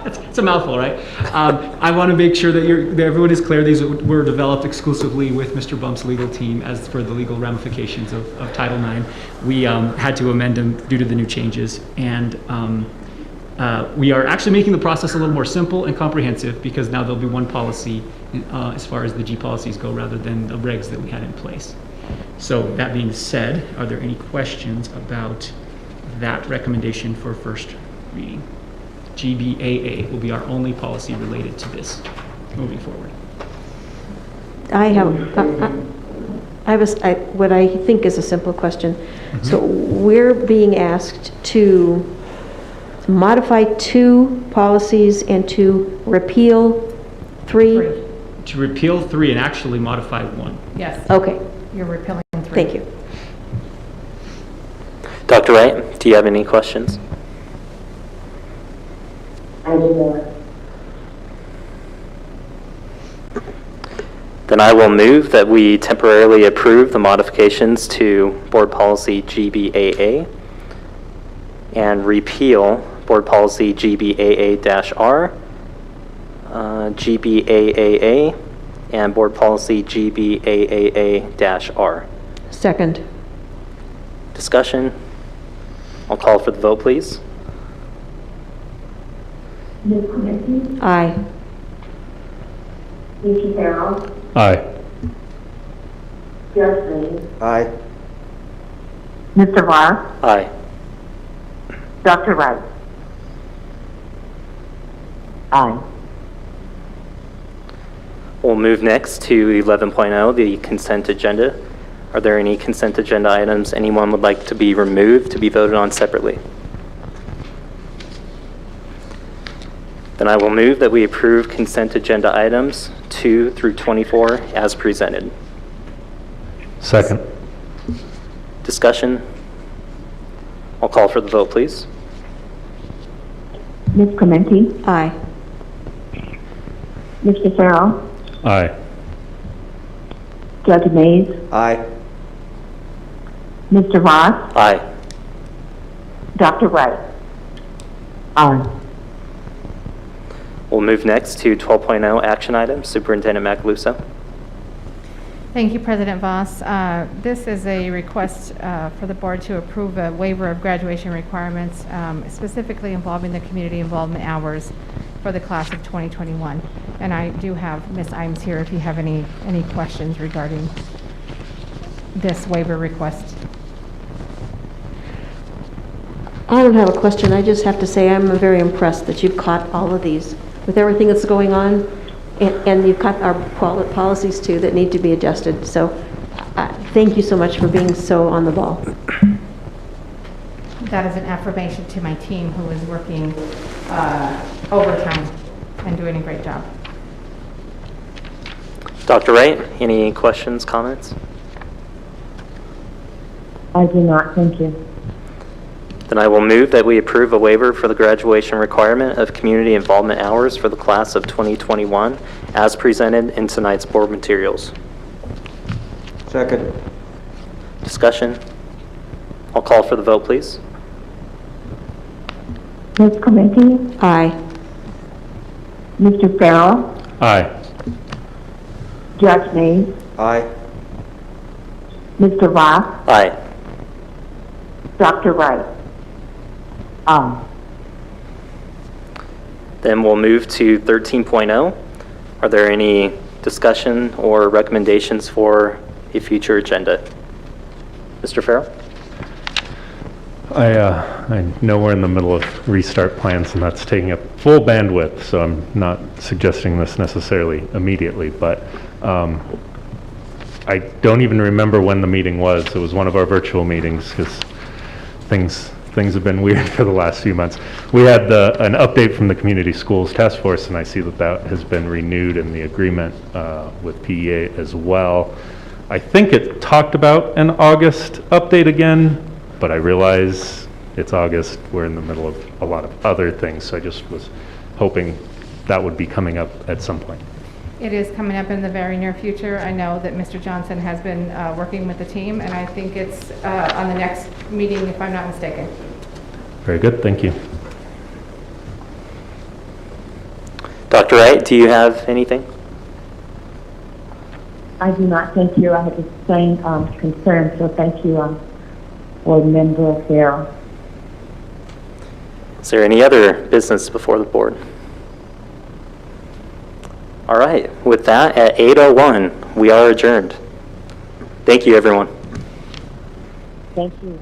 It's a mouthful, right? I want to make sure that everyone is clear. These were developed exclusively with Mr. Bump's legal team as for the legal ramifications of Title IX. We had to amend them due to the new changes, and we are actually making the process a little more simple and comprehensive because now there'll be one policy as far as the G policies go rather than the regs that we had in place. So that being said, are there any questions about that recommendation for first reading? GBAA will be our only policy related to this moving forward. I have what I think is a simple question. So we're being asked to modify 2 policies and to repeal 3? To repeal 3 and actually modify 1. Yes. Okay. You're repealing 3. Thank you. Dr. Wright, do you have any questions? I do not. Then I will move that we temporarily approve the modifications to Board Policy GBAA and repeal Board Policy GBAA-R, GBAAA, and Board Policy GBAAA-R. Second. Discussion? I'll call for the vote, please. Ms. Clementi, Aye. Mr. Farrell, Aye. Judge Mays, Aye. Mr. Voss, Aye. Dr. Wright. Aye. We'll move next to 11.0, the consent agenda. Are there any consent agenda items anyone would like to be removed to be voted on separately? Then I will move that we approve consent agenda items 2 through 24 as presented. Second. Discussion? I'll call for the vote, please. Ms. Clementi, Aye. Mr. Farrell, Aye. Judge Mays, Aye. Mr. Voss, Aye. Dr. Wright. Aye. We'll move next to 12.0 action items. Superintendent Macaluso. Thank you, President Voss. This is a request for the board to approve a waiver of graduation requirements, specifically involving the community involvement hours for the class of 2021. And I do have Ms. Imes here if you have any questions regarding this waiver request. I don't have a question. I just have to say I'm very impressed that you've caught all of these with everything that's going on, and you've caught our policies too that need to be adjusted. So thank you so much for being so on the ball. That is an affirmation to my team who is working overtime and doing a great job. Dr. Wright, any questions, comments? I do not, thank you. Then I will move that we approve a waiver for the graduation requirement of community involvement hours for the class of 2021 as presented in tonight's board materials. Second. Discussion? I'll call for the vote, please. Ms. Clementi? Aye. Mr. Farrell? Aye. Judge Mays? Aye. Mr. Voss? Aye. Dr. Wright? Aye. Then we'll move to 13.0. Are there any discussion or recommendations for a future agenda? Mr. Farrell? I know we're in the middle of restart plans, and that's taking up full bandwidth, so I'm not suggesting this necessarily immediately, but I don't even remember when the meeting was. It was one of our virtual meetings, because things have been weird for the last few months. We had an update from the Community Schools Task Force, and I see that has been renewed in the agreement with PEA as well. I think it talked about an August update again, but I realize it's August. We're in the middle of a lot of other things, so I just was hoping that would be coming up at some point. It is coming up in the very near future. I know that Mr. Johnson has been working with the team, and I think it's on the next meeting, if I'm not mistaken. Very good, thank you. Dr. Wright, do you have anything? I do not, thank you. I have the same concern, so thank you, Board Member Farrell. Is there any other business before the board? All right, with that, at 8:01, we are adjourned. Thank you, everyone. Thank you.